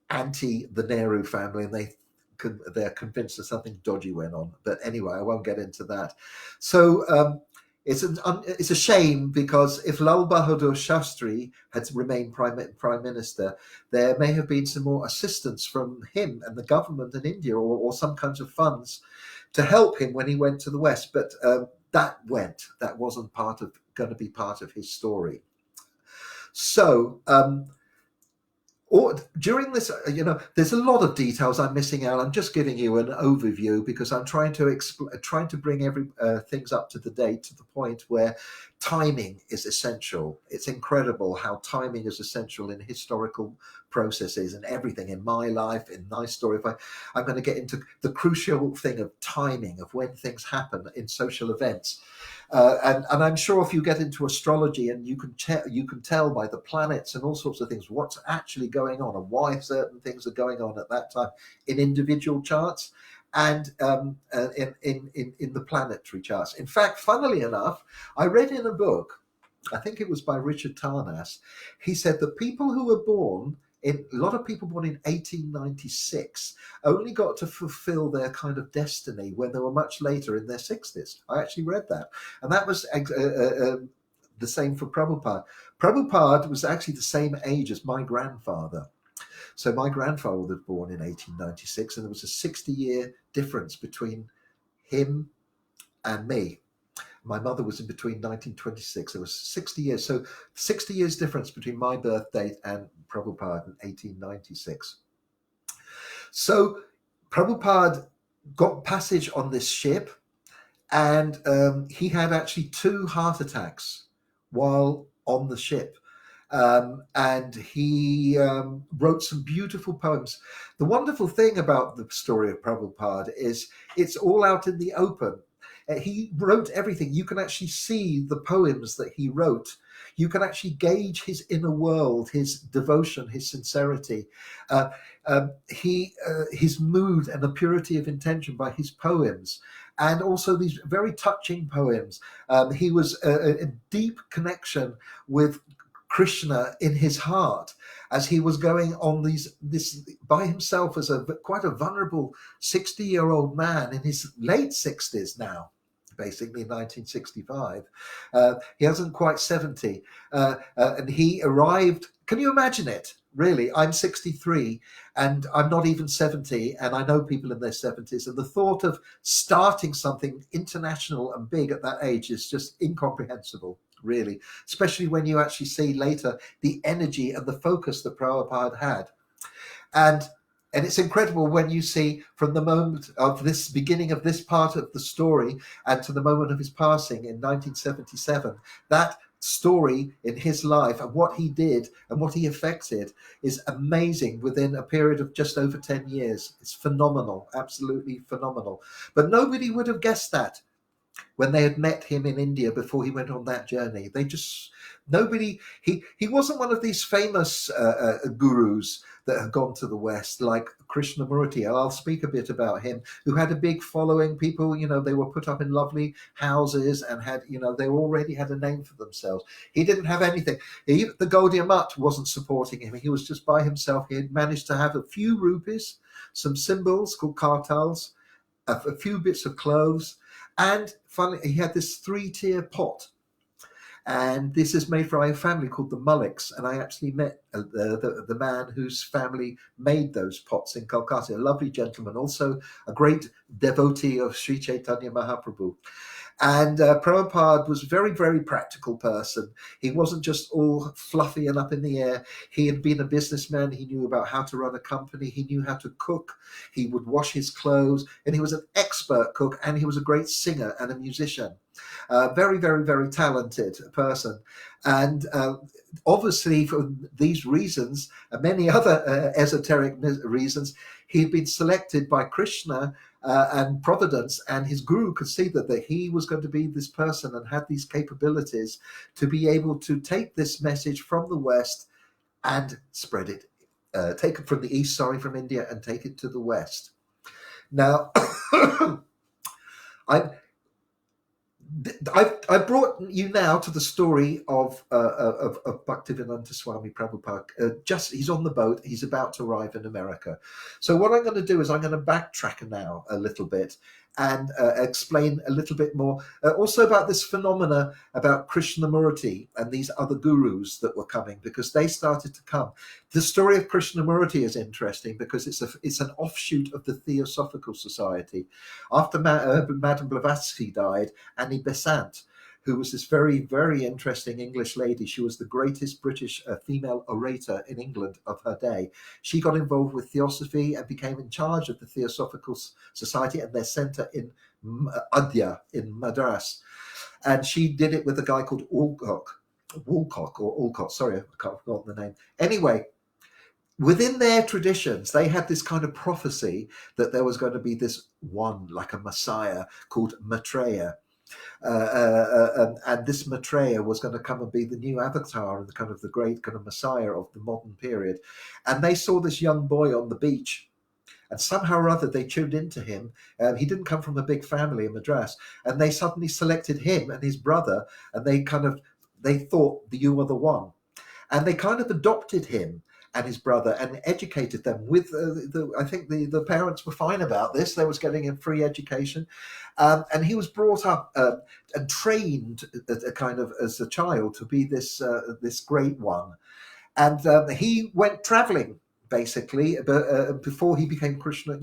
anti the Nehru family, and they're convinced that something dodgy went on. But anyway, I won't get into that. So it's a shame, because if Lal Bahadur Shastri had remained prime minister, there may have been some more assistance from him and the government in India, or some kinds of funds to help him when he went to the West. But that wasn't going to be part of his story. So during this, there's a lot of details I'm missing out. I'm just giving you an overview, because I'm trying to bring things up to the date, to the point where timing is essential. It's incredible how timing is essential in historical processes and everything in my life, in my story. I'm going to get into the crucial thing of timing, of when things happen in social events. And I'm sure if you get into astrology, and you can tell by the planets and all sorts of things what's actually going on, and why certain things are going on at that time in individual charts, and in the planetary charts. In fact, funnily enough, I read in a book, I think it was by Richard Tarnas, he said that people who were born a lot of people born in 1896 only got to fulfill their kind of destiny when they were much later in their 60s. I actually read that. And that was the same for Prabhupada. Prabhupada was actually the same age as my grandfather. So my grandfather was born in 1896, and there was a 60-year difference between him and me. My mother was in between 1926. There was 60 years. So 60 years difference between my birth date and Prabhupada in 1896. So Prabhupada got passage on this ship, and he had actually 2 heart attacks while on the ship. And he wrote some beautiful poems. The wonderful thing about the story of Prabhupada is it's all out in the open. He wrote everything. You can actually see the poems that he wrote. You can actually gauge his inner world, his devotion, his sincerity, his mood and the purity of intention by his poems. And also these very touching poems. He was a deep connection with Krishna in his heart as he was going on this by himself as quite a vulnerable 60-year-old man in his late 60s now, basically 1965. He hasn't quite 70, and he arrived. Can you imagine it? Really, I'm 63 and I'm not even 70, and I know people in their 70s, and the thought of starting something international and big at that age is just incomprehensible, really, especially when you actually see later the energy and the focus that Prabhupada had. And it's incredible when you see from the moment of this beginning of this part of the story and to the moment of his passing in 1977, that story in his life and what he did and what he affected is amazing within a period of just over 10 years. It's phenomenal, absolutely phenomenal. But nobody would have guessed that when they had met him in India before he went on that journey. He wasn't one of these famous gurus that have gone to the West, like Krishnamurti. I'll speak a bit about him, who had a big following. People, they were put up in lovely houses and had, they already had a name for themselves. He didn't have anything. The Gaudiya Math wasn't supporting him. He was just by himself. He had managed to have a few rupees, some symbols called kartals, a few bits of clothes, and finally he had this 3-tier pot. And this is made for a family called the Mullicks. And I actually met the man whose family made those pots in Calcutta, a lovely gentleman, also a great devotee of Sri Chaitanya Mahaprabhu. And Prabhupada was a very, very practical person. He wasn't just all fluffy and up in the air. He had been a businessman. He knew about how to run a company. He knew how to cook. He would wash his clothes. And he was an expert cook. And he was a great singer and a musician. Very, very, very talented person. And obviously for these reasons and many other esoteric reasons, he had been selected by Krishna and Providence, and his guru could see that he was going to be this person and had these capabilities to be able to take this message from the West and spread it, take it from the East, from India, and take it to the West. Now, I brought you now to the story of Bhaktivinode Swami Prabhupada. He's on the boat. He's about to arrive in America. So what I'm going to do is I'm going to backtrack now a little bit and explain a little bit more also about this phenomena about Krishnamurti and these other gurus that were coming, because they started to come. The story of Krishnamurti is interesting because it's an offshoot of the Theosophical Society. After Madame Blavatsky died, Annie Besant, who was this very, very interesting English lady. She was the greatest British female orator in England of her day. She got involved with theosophy and became in charge of the Theosophical Society and their centre in Adya in Madras. And she did it with a guy called Alcott. Sorry, I can't forget the name. Anyway, within their traditions, they had this kind of prophecy that there was going to be this one, like a messiah, called Maitreya. And this Maitreya was going to come and be the new avatar and the great kind of messiah of the modern period. And they saw this young boy on the beach, and somehow or other they tuned into him. He didn't come from a big family in Madras, and they suddenly selected him and his brother, and they thought that you were the one, and they kind of adopted him. and his brother, and educated them with I think the parents were fine about this. They was getting him free education, and he was brought up and trained kind of as a child to be this great one. And he went traveling basically, before he became Krishna,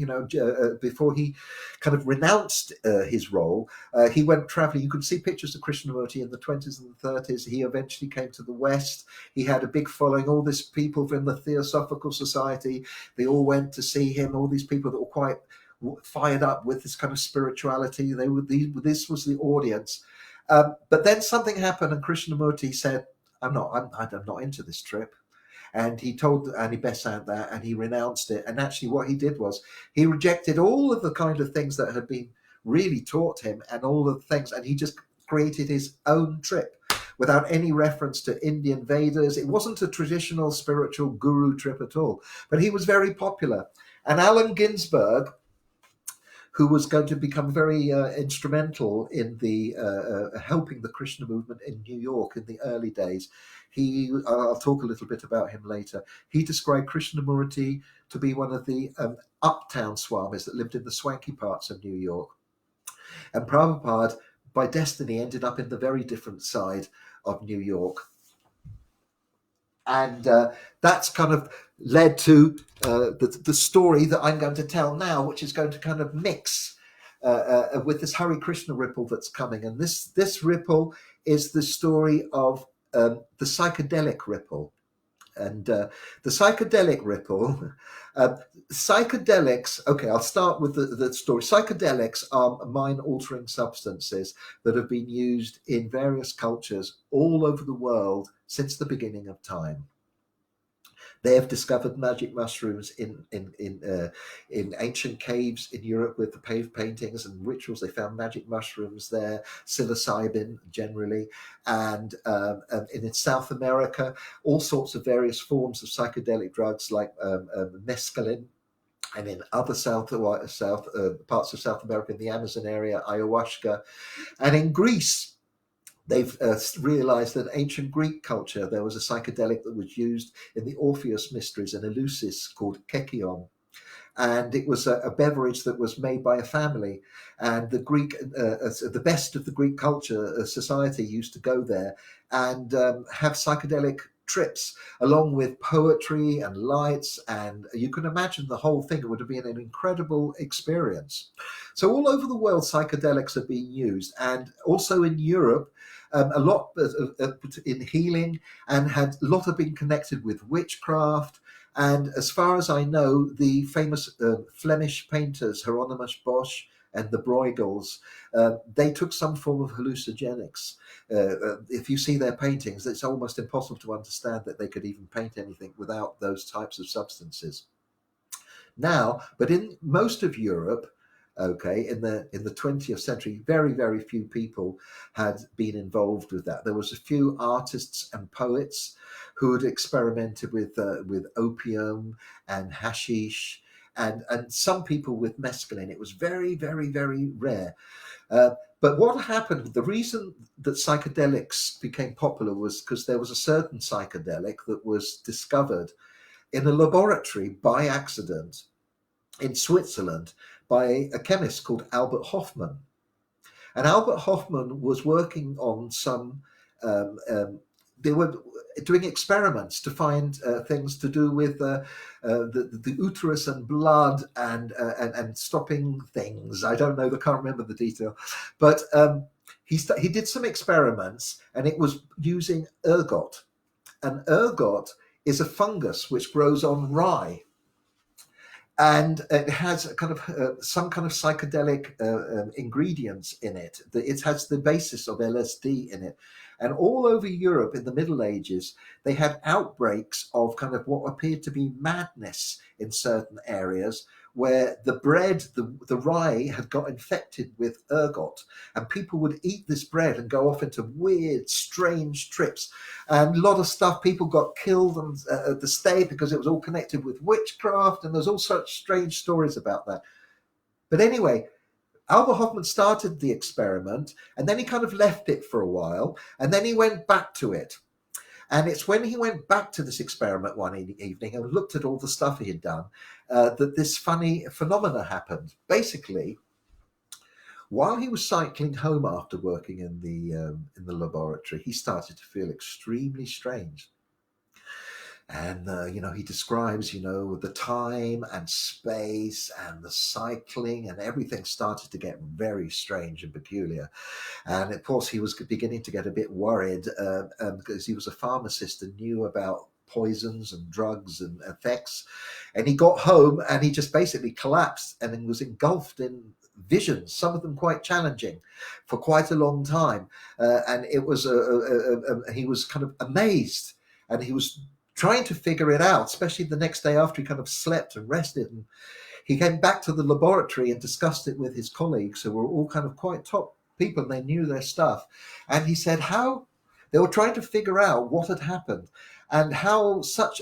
before he kind of renounced his role, he went traveling. You could see pictures of Krishnamurti in the 20s and the 30s. He eventually came to the West. He had a big following. All these people from the Theosophical Society, they all went to see him. All these people that were quite fired up with this kind of spirituality. This was the audience. But then something happened, and Krishnamurti said, I'm not into this trip. And he told Annie Besant that, and he renounced it. And actually what he did was he rejected all of the kind of things that had been really taught him, and all of the things, and he just created his own trip without any reference to Indian Vedas. It wasn't a traditional spiritual guru trip at all, but he was very popular. And Allen Ginsberg, who was going to become very instrumental in the helping the Krishna movement in New York in the early days. I'll talk a little bit about him later. He described Krishnamurti to be one of the uptown swamis that lived in the swanky parts of New York. And Prabhupada, by destiny, ended up in the very different side of New York. And that's kind of led to the story that I'm going to tell now, which is going to kind of mix with this Hare Krishna ripple that's coming. And this ripple is the story of the psychedelic ripple. And the psychedelic ripple, psychedelics, okay, I'll start with the story. Psychedelics are mind-altering substances that have been used in various cultures all over the world since the beginning of time. They have discovered magic mushrooms in ancient caves in Europe with the cave paintings and rituals. They found magic mushrooms there, psilocybin generally, and in South America, all sorts of various forms of psychedelic drugs like mescaline, and in other parts of South America, in the Amazon area, ayahuasca, and in Greece. They've realized that in ancient Greek culture, there was a psychedelic that was used in the Orpheus Mysteries and Eleusis called kekion. And it was a beverage that was made by a family. And the best of the Greek culture society used to go there and have psychedelic trips along with poetry and lights. And you can imagine the whole thing. It would have been an incredible experience. So all over the world, psychedelics are being used. And also in Europe, a lot in healing, and had a lot of been connected with witchcraft. And as far as I know, the famous Flemish painters Hieronymus Bosch and the Bruegels, they took some form of hallucinogenics. If you see their paintings, it's almost impossible to understand that they could even paint anything without those types of substances. Now, but in most of Europe, okay, in the 20th century, very, very few people had been involved with that. There was a few artists and poets who had experimented with opium and hashish, and some people with mescaline. It was very, very, very rare. But what happened, the reason that psychedelics became popular was because there was a certain psychedelic that was discovered in a laboratory by accident in Switzerland by a chemist called Albert Hofmann. And Albert Hofmann was working on some, they were doing experiments to find things to do with the uterus and blood and stopping things. I don't know, I can't remember the detail. But he did some experiments, and it was using ergot. And ergot is a fungus which grows on rye. And it has a kind of some kind of psychedelic ingredients in it. It has the basis of LSD in it. And all over Europe in the Middle Ages, they had outbreaks of kind of what appeared to be madness in certain areas, where the bread, the rye had got infected with ergot, and people would eat this bread and go off into weird, strange trips. And a lot of stuff, people got killed at the stake because it was all connected with witchcraft, and there's all such strange stories about that. But anyway, Albert Hofmann started the experiment, and then he kind of left it for a while, and then he went back to it. And it's when he went back to this experiment one evening and looked at all the stuff he had done, that this funny phenomena happened. Basically, while he was cycling home after working in the laboratory, he started to feel extremely strange. And, he describes, the time and space and the cycling and everything started to get very strange and peculiar. And of course, he was beginning to get a bit worried because he was a pharmacist and knew about poisons and drugs and effects. And he got home and he just basically collapsed and was engulfed in visions, some of them quite challenging, for quite a long time. And it was he was kind of amazed, and he was trying to figure it out, especially the next day after he kind of slept and rested. And he came back to the laboratory and discussed it with his colleagues, who were all kind of quite top people, and they knew their stuff. And he said how they were trying to figure out what had happened and how such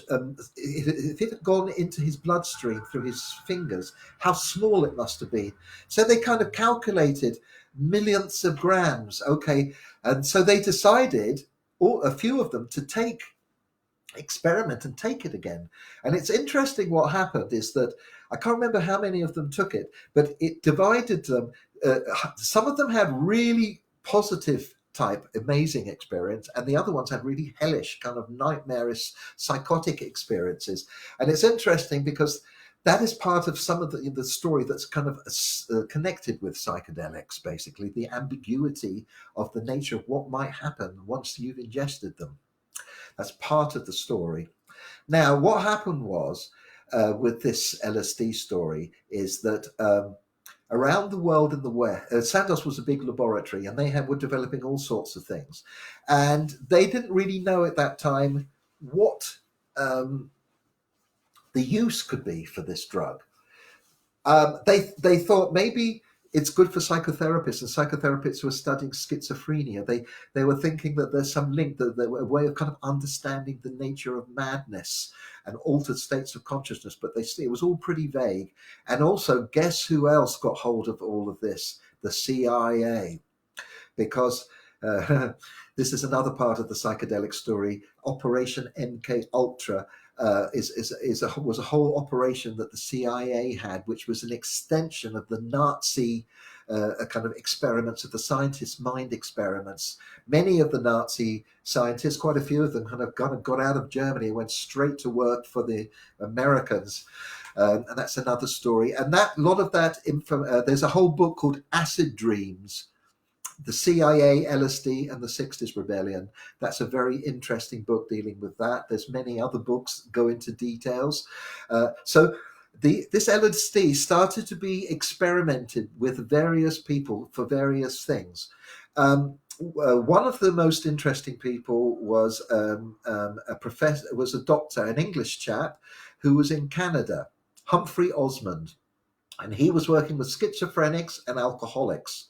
if it had gone into his bloodstream through his fingers, how small it must have been. So they kind of calculated millionths of grams. Okay, and so they decided, a few of them, to experiment and take it again. And it's interesting, what happened is that I can't remember how many of them took it, but it divided them. Some of them had really positive type amazing experience, and the other ones had really hellish, kind of nightmarish, psychotic experiences. And it's interesting because that is part of some of the story that's kind of connected with psychedelics, basically the ambiguity of the nature of what might happen once you've ingested them. That's part of the story. Now, what happened was, with this LSD story, is that around the world in the West, Sandoz was a big laboratory, and they were developing all sorts of things. And they didn't really know at that time what the use could be for this drug. They thought maybe it's good for psychotherapists, and psychotherapists who are studying schizophrenia. They were thinking that there's some link, that there were a way of kind of understanding the nature of madness and altered states of consciousness, but it was all pretty vague. And also, guess who else got hold of all of this? The CIA. Because this is another part of the psychedelic story. Operation MK Ultra was a whole operation that the CIA had, which was an extension of the Nazi kind of experiments, of the scientists' mind experiments. Many of the Nazi scientists, quite a few of them, kind of got out of Germany and went straight to work for the Americans. And that's another story. And a lot of that, there's a whole book called Acid Dreams, the CIA, LSD, and the 60s Rebellion. That's a very interesting book dealing with that. There's many other books that go into details. So this LSD started to be experimented with various people for various things. One of the most interesting people was a professor, was a doctor, an English chap who was in Canada, Humphrey Osmond, and he was working with schizophrenics and alcoholics.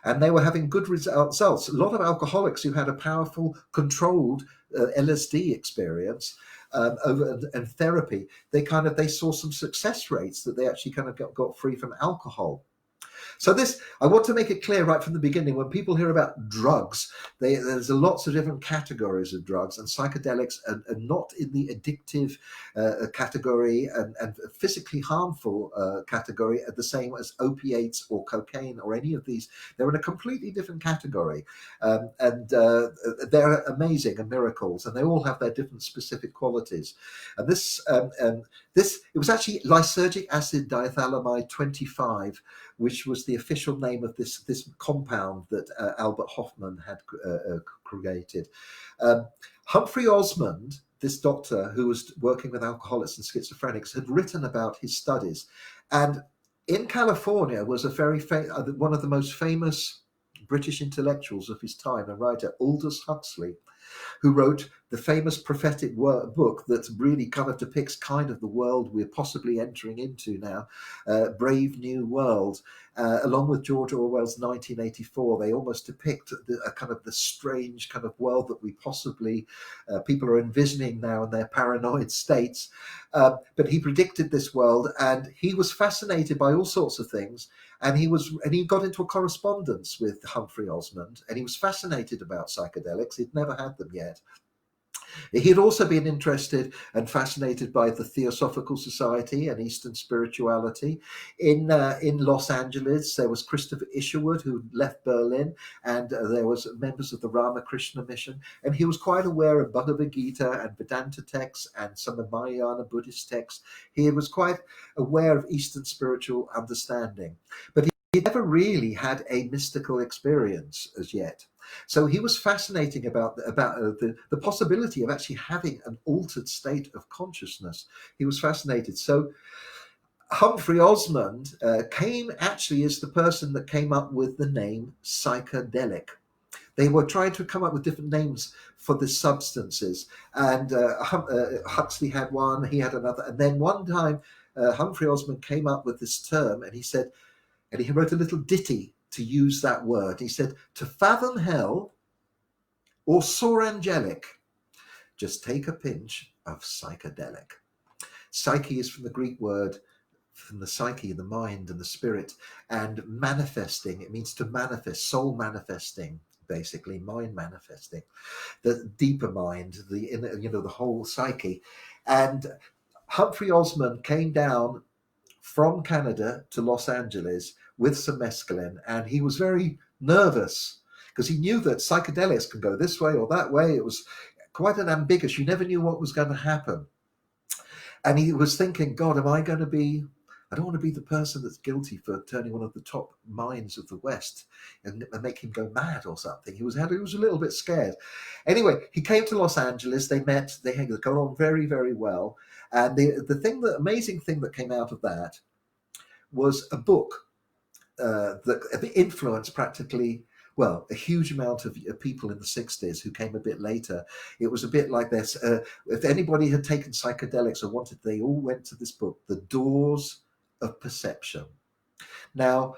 And they were having good results. A lot of alcoholics who had a powerful, controlled LSD experience and therapy, they saw some success rates that they actually kind of got free from alcohol. So I want to make it clear right from the beginning, when people hear about drugs, there's lots of different categories of drugs, and psychedelics are not in the addictive category and physically harmful category, the same as opiates or cocaine or any of these. They're in a completely different category, and they're amazing and miracles, and they all have their different specific qualities. And it was actually lysergic acid diethylamide 25, which was the official name of this compound that Albert Hofmann had created. Humphrey Osmond, this doctor who was working with alcoholics and schizophrenics, had written about his studies. And in California was one of the most famous British intellectuals of his time, a writer, Aldous Huxley, who wrote the famous prophetic book that really kind of depicts kind of the world we're possibly entering into now, Brave New World. Along with George Orwell's 1984, they almost depict the strange kind of world that we possibly people are envisioning now in their paranoid states. But he predicted this world, and he was fascinated by all sorts of things. And he got into a correspondence with Humphrey Osmond, and he was fascinated about psychedelics. He'd never had them yet. He had also been interested and fascinated by the Theosophical Society and Eastern spirituality. In Los Angeles, there was Christopher Isherwood, who left Berlin, and there was members of the Ramakrishna mission. And he was quite aware of Bhagavad Gita and Vedanta texts and some of Mahayana Buddhist texts. He was quite aware of Eastern spiritual understanding. But he never really had a mystical experience as yet. So he was fascinating about the possibility of actually having an altered state of consciousness. He was fascinated. So Humphrey Osmond is the person that came up with the name psychedelic. They were trying to come up with different names for the substances, and Huxley had one, he had another, and then one time Humphrey Osmond came up with this term, and he said, and he wrote a little ditty to use that word. He said, "To fathom hell or soar angelic, just take a pinch of psychedelic." Psyche is from the Greek word, from the psyche, the mind and the spirit, and manifesting, it means to manifest, soul manifesting, basically, mind manifesting, the deeper mind, the inner, the whole psyche. And Humphrey Osmond came down from Canada to Los Angeles with some mescaline, and he was very nervous because he knew that psychedelics can go this way or that way. It was quite an ambiguous, you never knew what was going to happen. And he was thinking, God, I don't want to be the person that's guilty for turning one of the top minds of the West and make him go mad or something. He was a little bit scared. Anyway, he came to Los Angeles. They met. They got on very, very well. And the amazing thing that came out of that was a book that influenced practically, well, a huge amount of people in the 60s who came a bit later. It was a bit like this. If anybody had taken psychedelics or wanted, they all went to this book, The Doors of Perception. Now,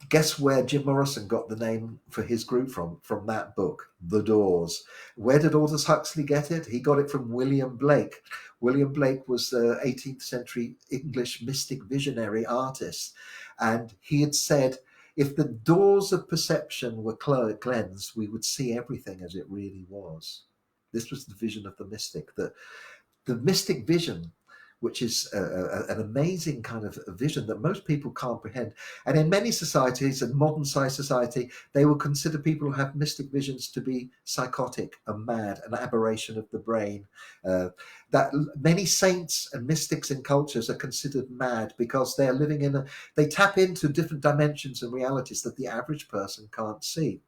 guess where Jim Morrison got the name for his group from that book, The Doors. Where did Aldous Huxley get it? He got it from William Blake. William Blake was the 18th century English mystic visionary artist. And he had said, if the doors of perception were cleansed, we would see everything as it really was. This was the vision of the mystic, the mystic vision, which is an amazing kind of vision that most people comprehend. And in many societies, and modern society, they will consider people who have mystic visions to be psychotic and mad, an aberration of the brain. That many saints and mystics in cultures are considered mad because they are living they tap into different dimensions and realities that the average person can't see.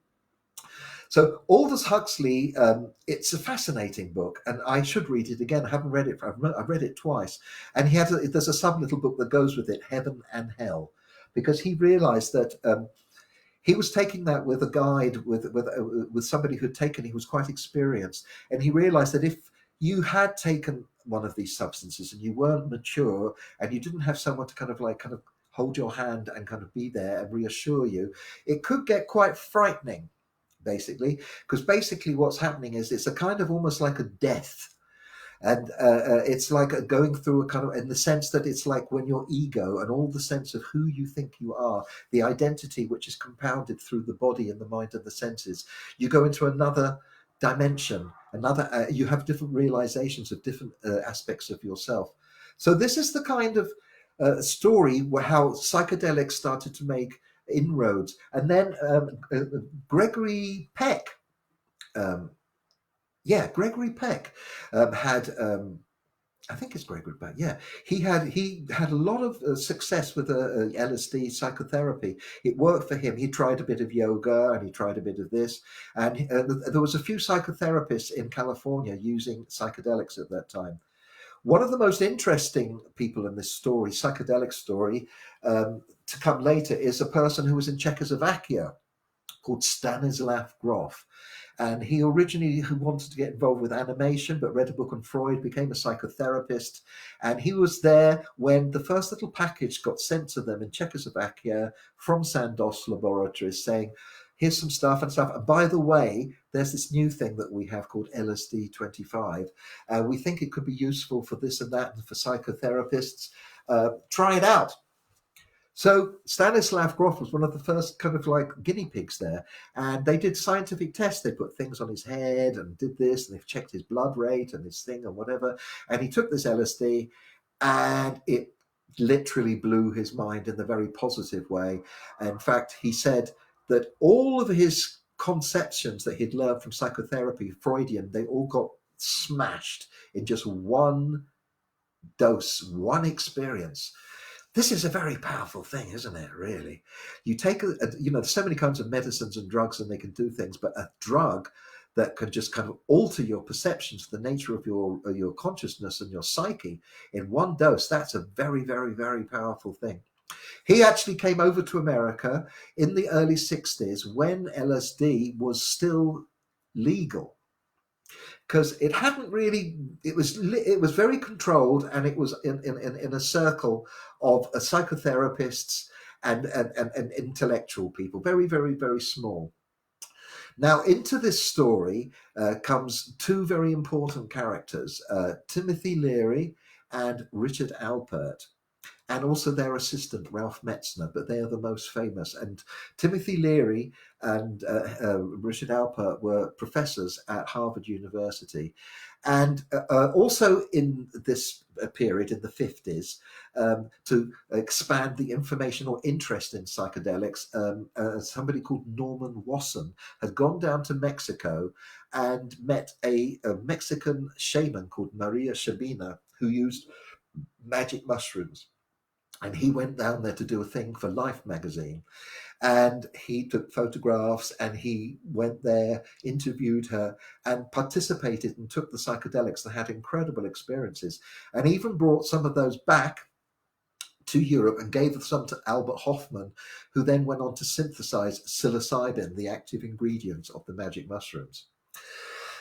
So Aldous Huxley, it's a fascinating book, and I should read it again. I haven't read it. I've read it twice, and there's a sub little book that goes with it, Heaven and Hell, because he realised that he was taking that with a guide, with somebody who had taken. He was quite experienced, and he realised that if you had taken one of these substances and you weren't mature and you didn't have someone to kind of hold your hand and kind of be there and reassure you, it could get quite frightening. Because what's happening is it's a kind of almost like a death, and it's like going through a kind of, in the sense that it's like when your ego and all the sense of who you think you are, the identity which is compounded through the body and the mind and the senses, you go into another dimension, you have different realizations of different aspects of yourself. So this is the kind of story where how psychedelics started to make inroads. And then Gregory Peck, Gregory Peck had, I think it's Gregory Peck, he had a lot of success with LSD psychotherapy. It worked for him. He tried a bit of yoga and he tried a bit of this, and there was a few psychotherapists in California using psychedelics at that time. One of the most interesting people in this story, psychedelic story, to come later, is a person who was in Czechoslovakia called Stanislav Grof. And he originally wanted to get involved with animation, but read a book on Freud, became a psychotherapist. And he was there when the first little package got sent to them in Czechoslovakia from Sandoz Laboratories saying, here's some stuff and stuff. And by the way, there's this new thing that we have called LSD 25. We think it could be useful for this and that and for psychotherapists. Try it out. So Stanislav Grof was one of the first kind of like guinea pigs there, and they did scientific tests. They put things on his head and did this, and they've checked his blood rate and his thing and whatever. And he took this LSD, and it literally blew his mind in the very positive way. In fact, he said that all of his conceptions that he'd learned from psychotherapy, Freudian, they all got smashed in just one dose, one experience. This is a very powerful thing, isn't it? Really, you take there's so many kinds of medicines and drugs, and they can do things, but a drug that can just kind of alter your perceptions, the nature of your consciousness and your psyche in one dose, that's a very, very, very powerful thing. He actually came over to America in the early 60s when LSD was still legal, because it hadn't really, it was very controlled, and it was in a circle of psychotherapists and intellectual people, very, very, very small. Now, into this story comes two very important characters, Timothy Leary and Richard Alpert, and also their assistant, Ralph Metzner, but they are the most famous. And Timothy Leary and Richard Alpert were professors at Harvard University. And also in this period, in the 50s, to expand the information or interest in psychedelics, somebody called Norman Wasson had gone down to Mexico and met a Mexican shaman called Maria Sabina, who used magic mushrooms. And he went down there to do a thing for Life magazine, and he took photographs, and he went there, interviewed her, and participated and took the psychedelics and had incredible experiences, and even brought some of those back to Europe and gave some to Albert Hofmann, who then went on to synthesize psilocybin, the active ingredient of the magic mushrooms.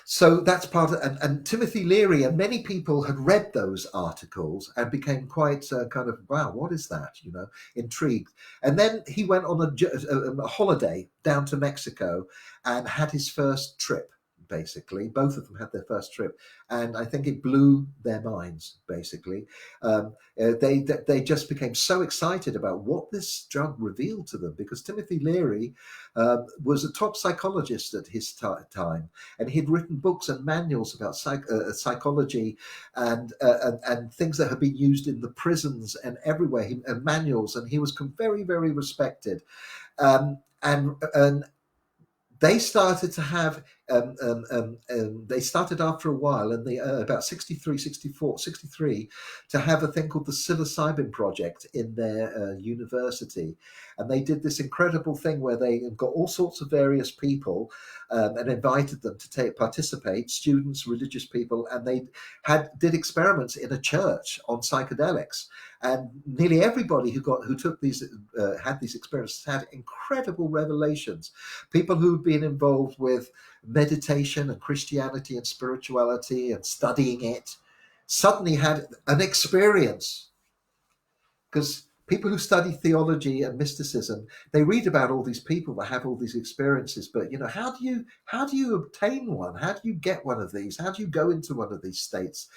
So that's part of, and Timothy Leary and many people had read those articles and became quite kind of, wow, what is that? Intrigued. And then he went on a holiday down to Mexico and had his first trip. Basically, both of them had their first trip, and I think it blew their minds. Basically, they just became so excited about what this drug revealed to them, because Timothy Leary was a top psychologist at his time, and he'd written books and manuals about psychology and things that had been used in the prisons and everywhere, and manuals, and he was very, very respected, and they started to have, they started after a while, and about 63, 64, 63, to have a thing called the Psilocybin Project in their university. And they did this incredible thing where they got all sorts of various people and invited them to participate, students, religious people, and they did experiments in a church on psychedelics. And nearly everybody who took these, had these experiences, had incredible revelations. People who'd been involved with meditation and Christianity and spirituality and studying it suddenly had an experience. Because people who study theology and mysticism, they read about all these people that have all these experiences, but how do you obtain one? How do you get one of these? How do you go into one of these states?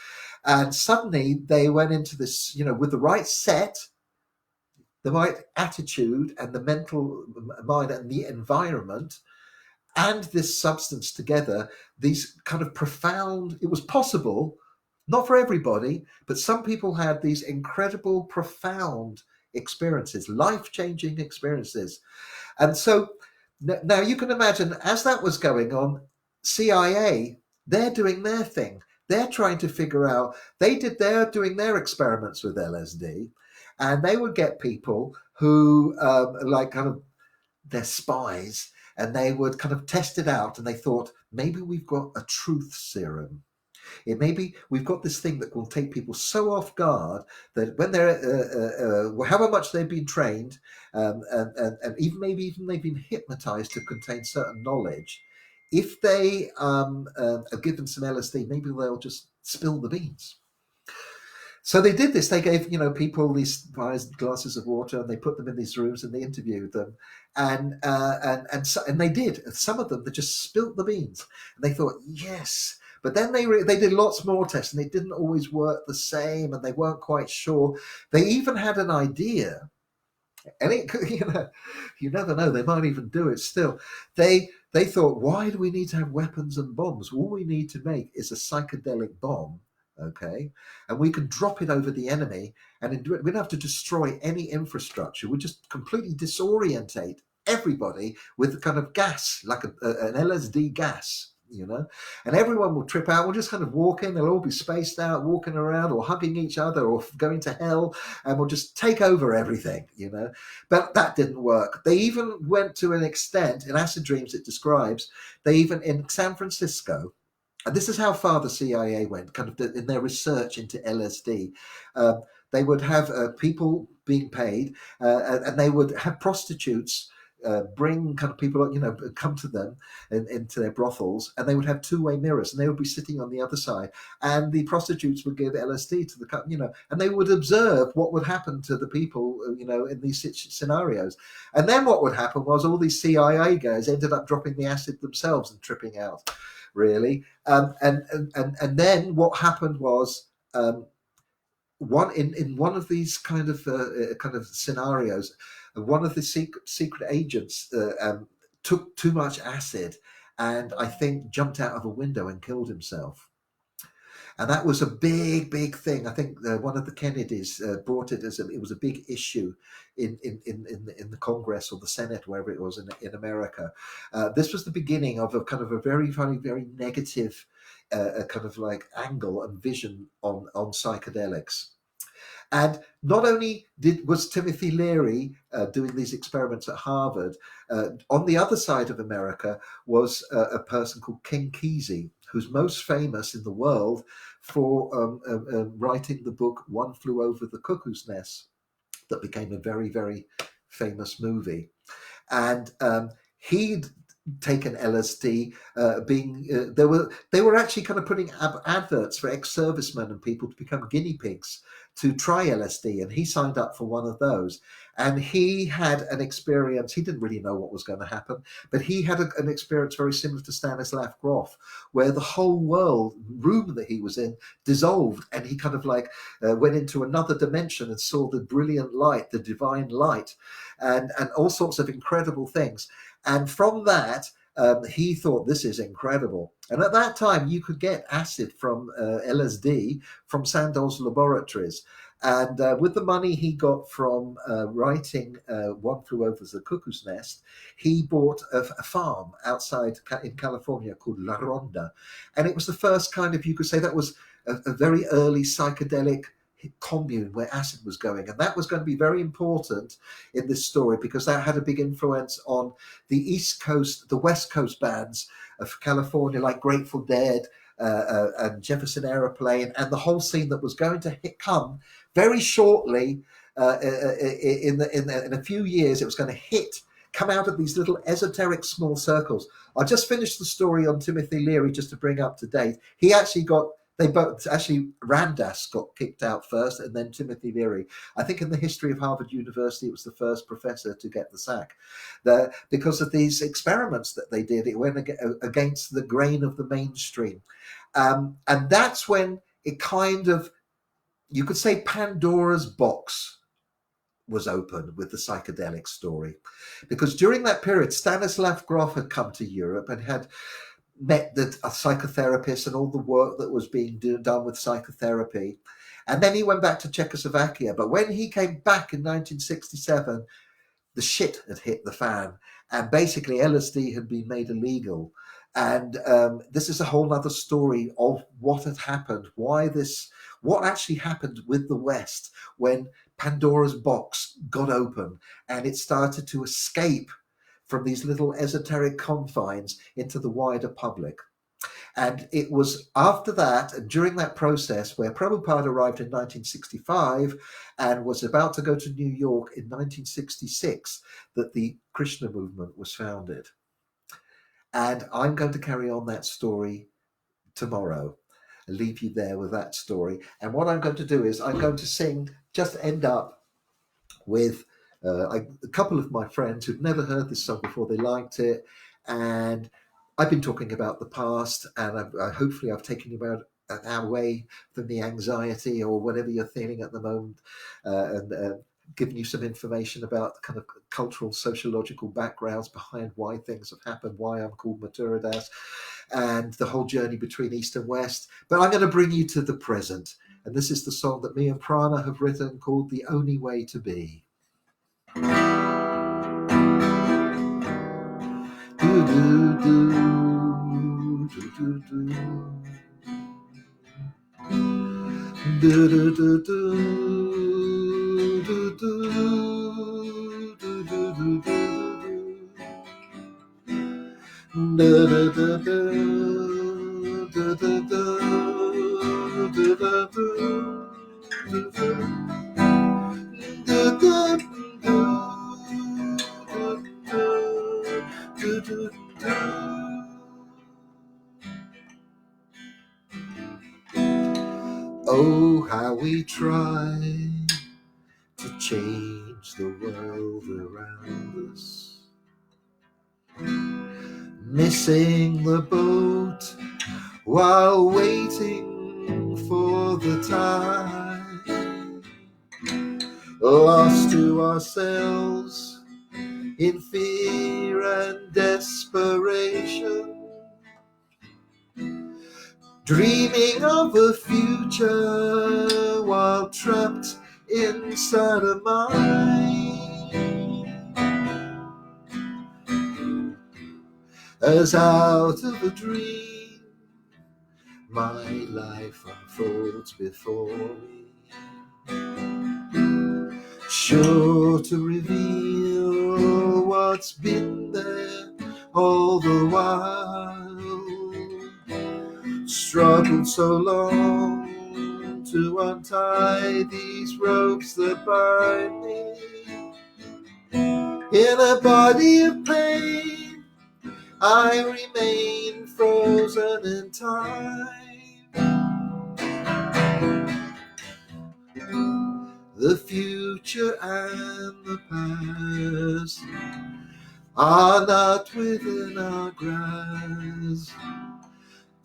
And suddenly they went into this, with the right set, the right attitude, and the mental mind and the environment and this substance together, these kind of profound, it was possible, not for everybody, but some people had these incredible, profound experiences, life-changing experiences. And so now you can imagine, as that was going on, CIA, they're doing their thing. They're trying to figure out, they're doing their experiments with LSD, and they would get people who, they're spies, and they would kind of test it out, and they thought, maybe we've got a truth serum. Maybe we've got this thing that will take people so off guard that when they're, however much they've been trained, and even they've been hypnotized to contain certain knowledge, if they are given some LSD, maybe they'll just spill the beans. So they did this. They gave people these glasses of water, and they put them in these rooms, and they interviewed them, and they did. Some of them, they just spilt the beans, and they thought, yes. But then they did lots more tests, and they didn't always work the same, and they weren't quite sure. They even had an idea And it, you never know, they might even do it still. They thought, why do we need to have weapons and bombs? All we need to make is a psychedelic bomb, okay? And we can drop it over the enemy, and we don't have to destroy any infrastructure. We just completely disorientate everybody with a kind of gas, like an LSD gas, and everyone will trip out. We'll just kind of walk in. They'll all be spaced out, walking around or hugging each other or going to hell, and we'll just take over everything. But that didn't work. They even went to an extent in Acid Dreams, it describes, they even in San Francisco, and this is how far the CIA went, kind of in their research into LSD. Uh, they would have people being paid, and they would have prostitutes bring kind of people, come to them into their brothels, and they would have two-way mirrors, and they would be sitting on the other side, and the prostitutes would give LSD to and they would observe what would happen to the people, in these scenarios. And then what would happen was all these CIA guys ended up dropping the acid themselves and tripping out, really. And then what happened was, in one of these kind of scenarios, one of the secret agents took too much acid, and I think jumped out of a window and killed himself. And that was a big thing. I think one of the Kennedys brought it it was a big issue in the Congress or the Senate, wherever it was in America. This was the beginning of a kind of a very, very, very negative kind of like angle and vision on psychedelics. And not only was Timothy Leary doing these experiments at Harvard, on the other side of America was a person called King Kesey, who's most famous in the world for writing the book One Flew Over the Cuckoo's Nest, that became a very, very famous movie. And he'd taken LSD, they were actually kind of putting adverts for ex-servicemen and people to become guinea pigs to try LSD, and he signed up for one of those. And he had an experience. He didn't really know what was going to happen, but he had an experience very similar to Stanislav Grof, where the whole room that he was in dissolved, and he kind of like went into another dimension and saw the brilliant light, the divine light, and all sorts of incredible things. And from that, he thought, this is incredible. And at that time, you could get acid from LSD from Sandow's laboratories. And with the money he got from writing One Flew Over the Cuckoo's Nest, he bought a farm outside in California called La Ronda. And it was the first kind of, you could say that was a very early psychedelic commune where acid was going, and that was going to be very important in this story because that had a big influence on the West Coast bands of California, like Grateful Dead and Jefferson Airplane, and the whole scene that was going to come very shortly. In a few years, it was going to come out of these little esoteric small circles. I just finished the story on Timothy Leary just to bring up to date. He actually Ramdas got kicked out first, and then Timothy Leary. I think in the history of Harvard University, it was the first professor to get the sack. Because of these experiments that they did, it went against the grain of the mainstream. And that's when it kind of, you could say, Pandora's box was open with the psychedelic story. Because during that period, Stanislav Grof had come to Europe and had met a psychotherapist and all the work that was being done with psychotherapy. And then he went back to Czechoslovakia. But when he came back in 1967, the shit had hit the fan. And basically LSD had been made illegal. And this is a whole other story of what had happened, what actually happened with the West when Pandora's box got open and it started to escape from these little esoteric confines into the wider public. And it was after that, and during that process, where Prabhupada arrived in 1965 and was about to go to New York in 1966, that the Krishna movement was founded. And I'm going to carry on that story tomorrow. I'll leave you there with that story. And what I'm going to do is I'm going to end up with a couple of my friends who'd never heard this song before. They liked it, and I've been talking about the past, and hopefully I've taken you away from the anxiety or whatever you're feeling at the moment, and given you some information about the kind of cultural, sociological backgrounds behind why things have happened, why I'm called Mathura Das, and the whole journey between East and West. But I'm going to bring you to the present. And this is the song that me and Prana have written called The Only Way to Be. Do, do, do, do, do, do. Do, do, do, do, do, do, do, do, do, do. Da da da da da da da da da. Oh, how we try to change the world around us, missing the boat while waiting for the tide, lost to ourselves in fear and desperation, dreaming of a future while trapped inside a mind. As out of a dream, my life unfolds before me, sure to reveal what's been there all the while. Struggled so long to untie these ropes that bind me. In a body of pain, I remain frozen in time. The future and the past are not within our grasp.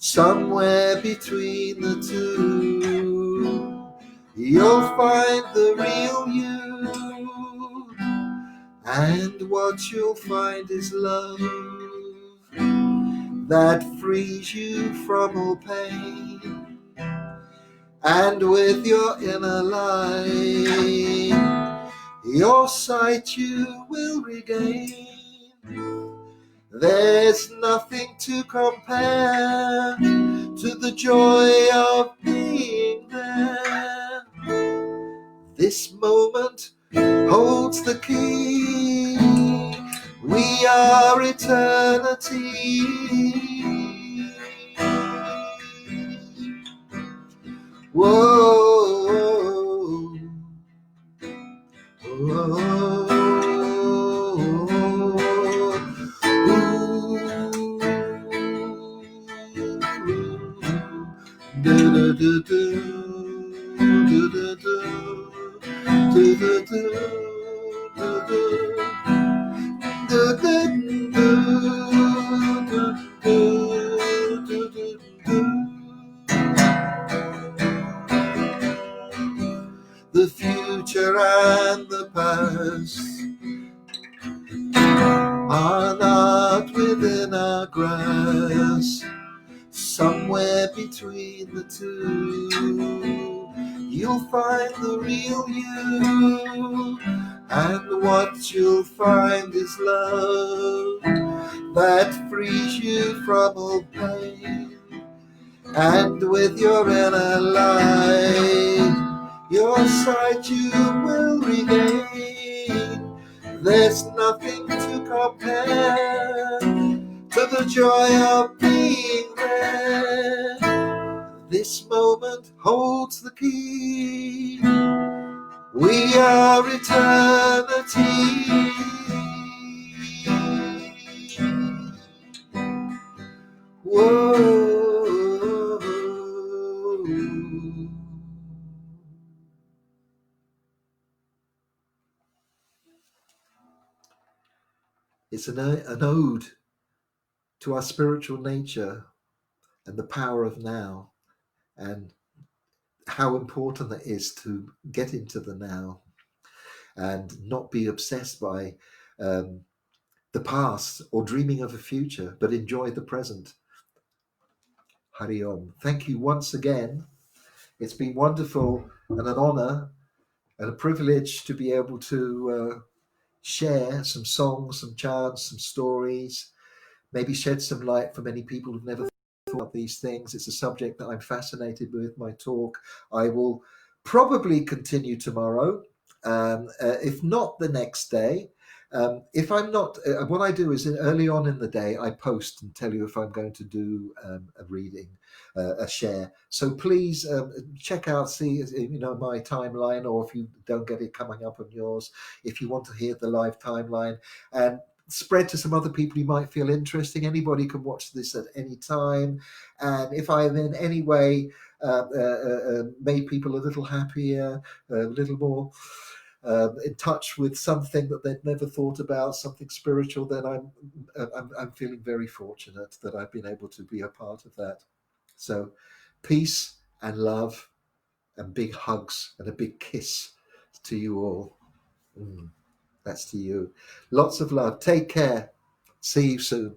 Somewhere between the two, you'll find the real you, and what you'll find is love that frees you from all pain. And with your inner light, your sight you will regain. There's nothing to compare to the joy of being there. This moment holds the key. We are eternity. Whoa, whoa. The future and the past are not within our grasp. Somewhere between the two, you'll find the real you, and what you'll find is love that frees you from all pain. And with your inner light, your sight you will regain. There's nothing to compare to the joy of being there. This moment holds the key. We are eternity. Whoa. It's an ode to our spiritual nature and the power of now, and how important it is to get into the now. and not be obsessed by the past or dreaming of a future, but enjoy the present. Hari Om. Thank you once again. It's been wonderful and an honor and a privilege to be able to share some songs, some chants, some stories, maybe shed some light for many people who've never thought about these things. It's a subject that I'm fascinated with. My talk, I will probably continue tomorrow, if not the next day. If I'm not, what I do is early on in the day, I post and tell you if I'm going to do a reading, a share. So please check out, see, my timeline, or if you don't get it coming up on yours, if you want to hear the live timeline, and spread to some other people you might feel interesting. Anybody can watch this at any time. And if I in any way made people a little happier, a little more in touch with something that they'd never thought about, something spiritual, then I'm feeling very fortunate that I've been able to be a part of that. So peace and love and big hugs and a big kiss to you all. That's to you. Lots of love. Take care. See you soon.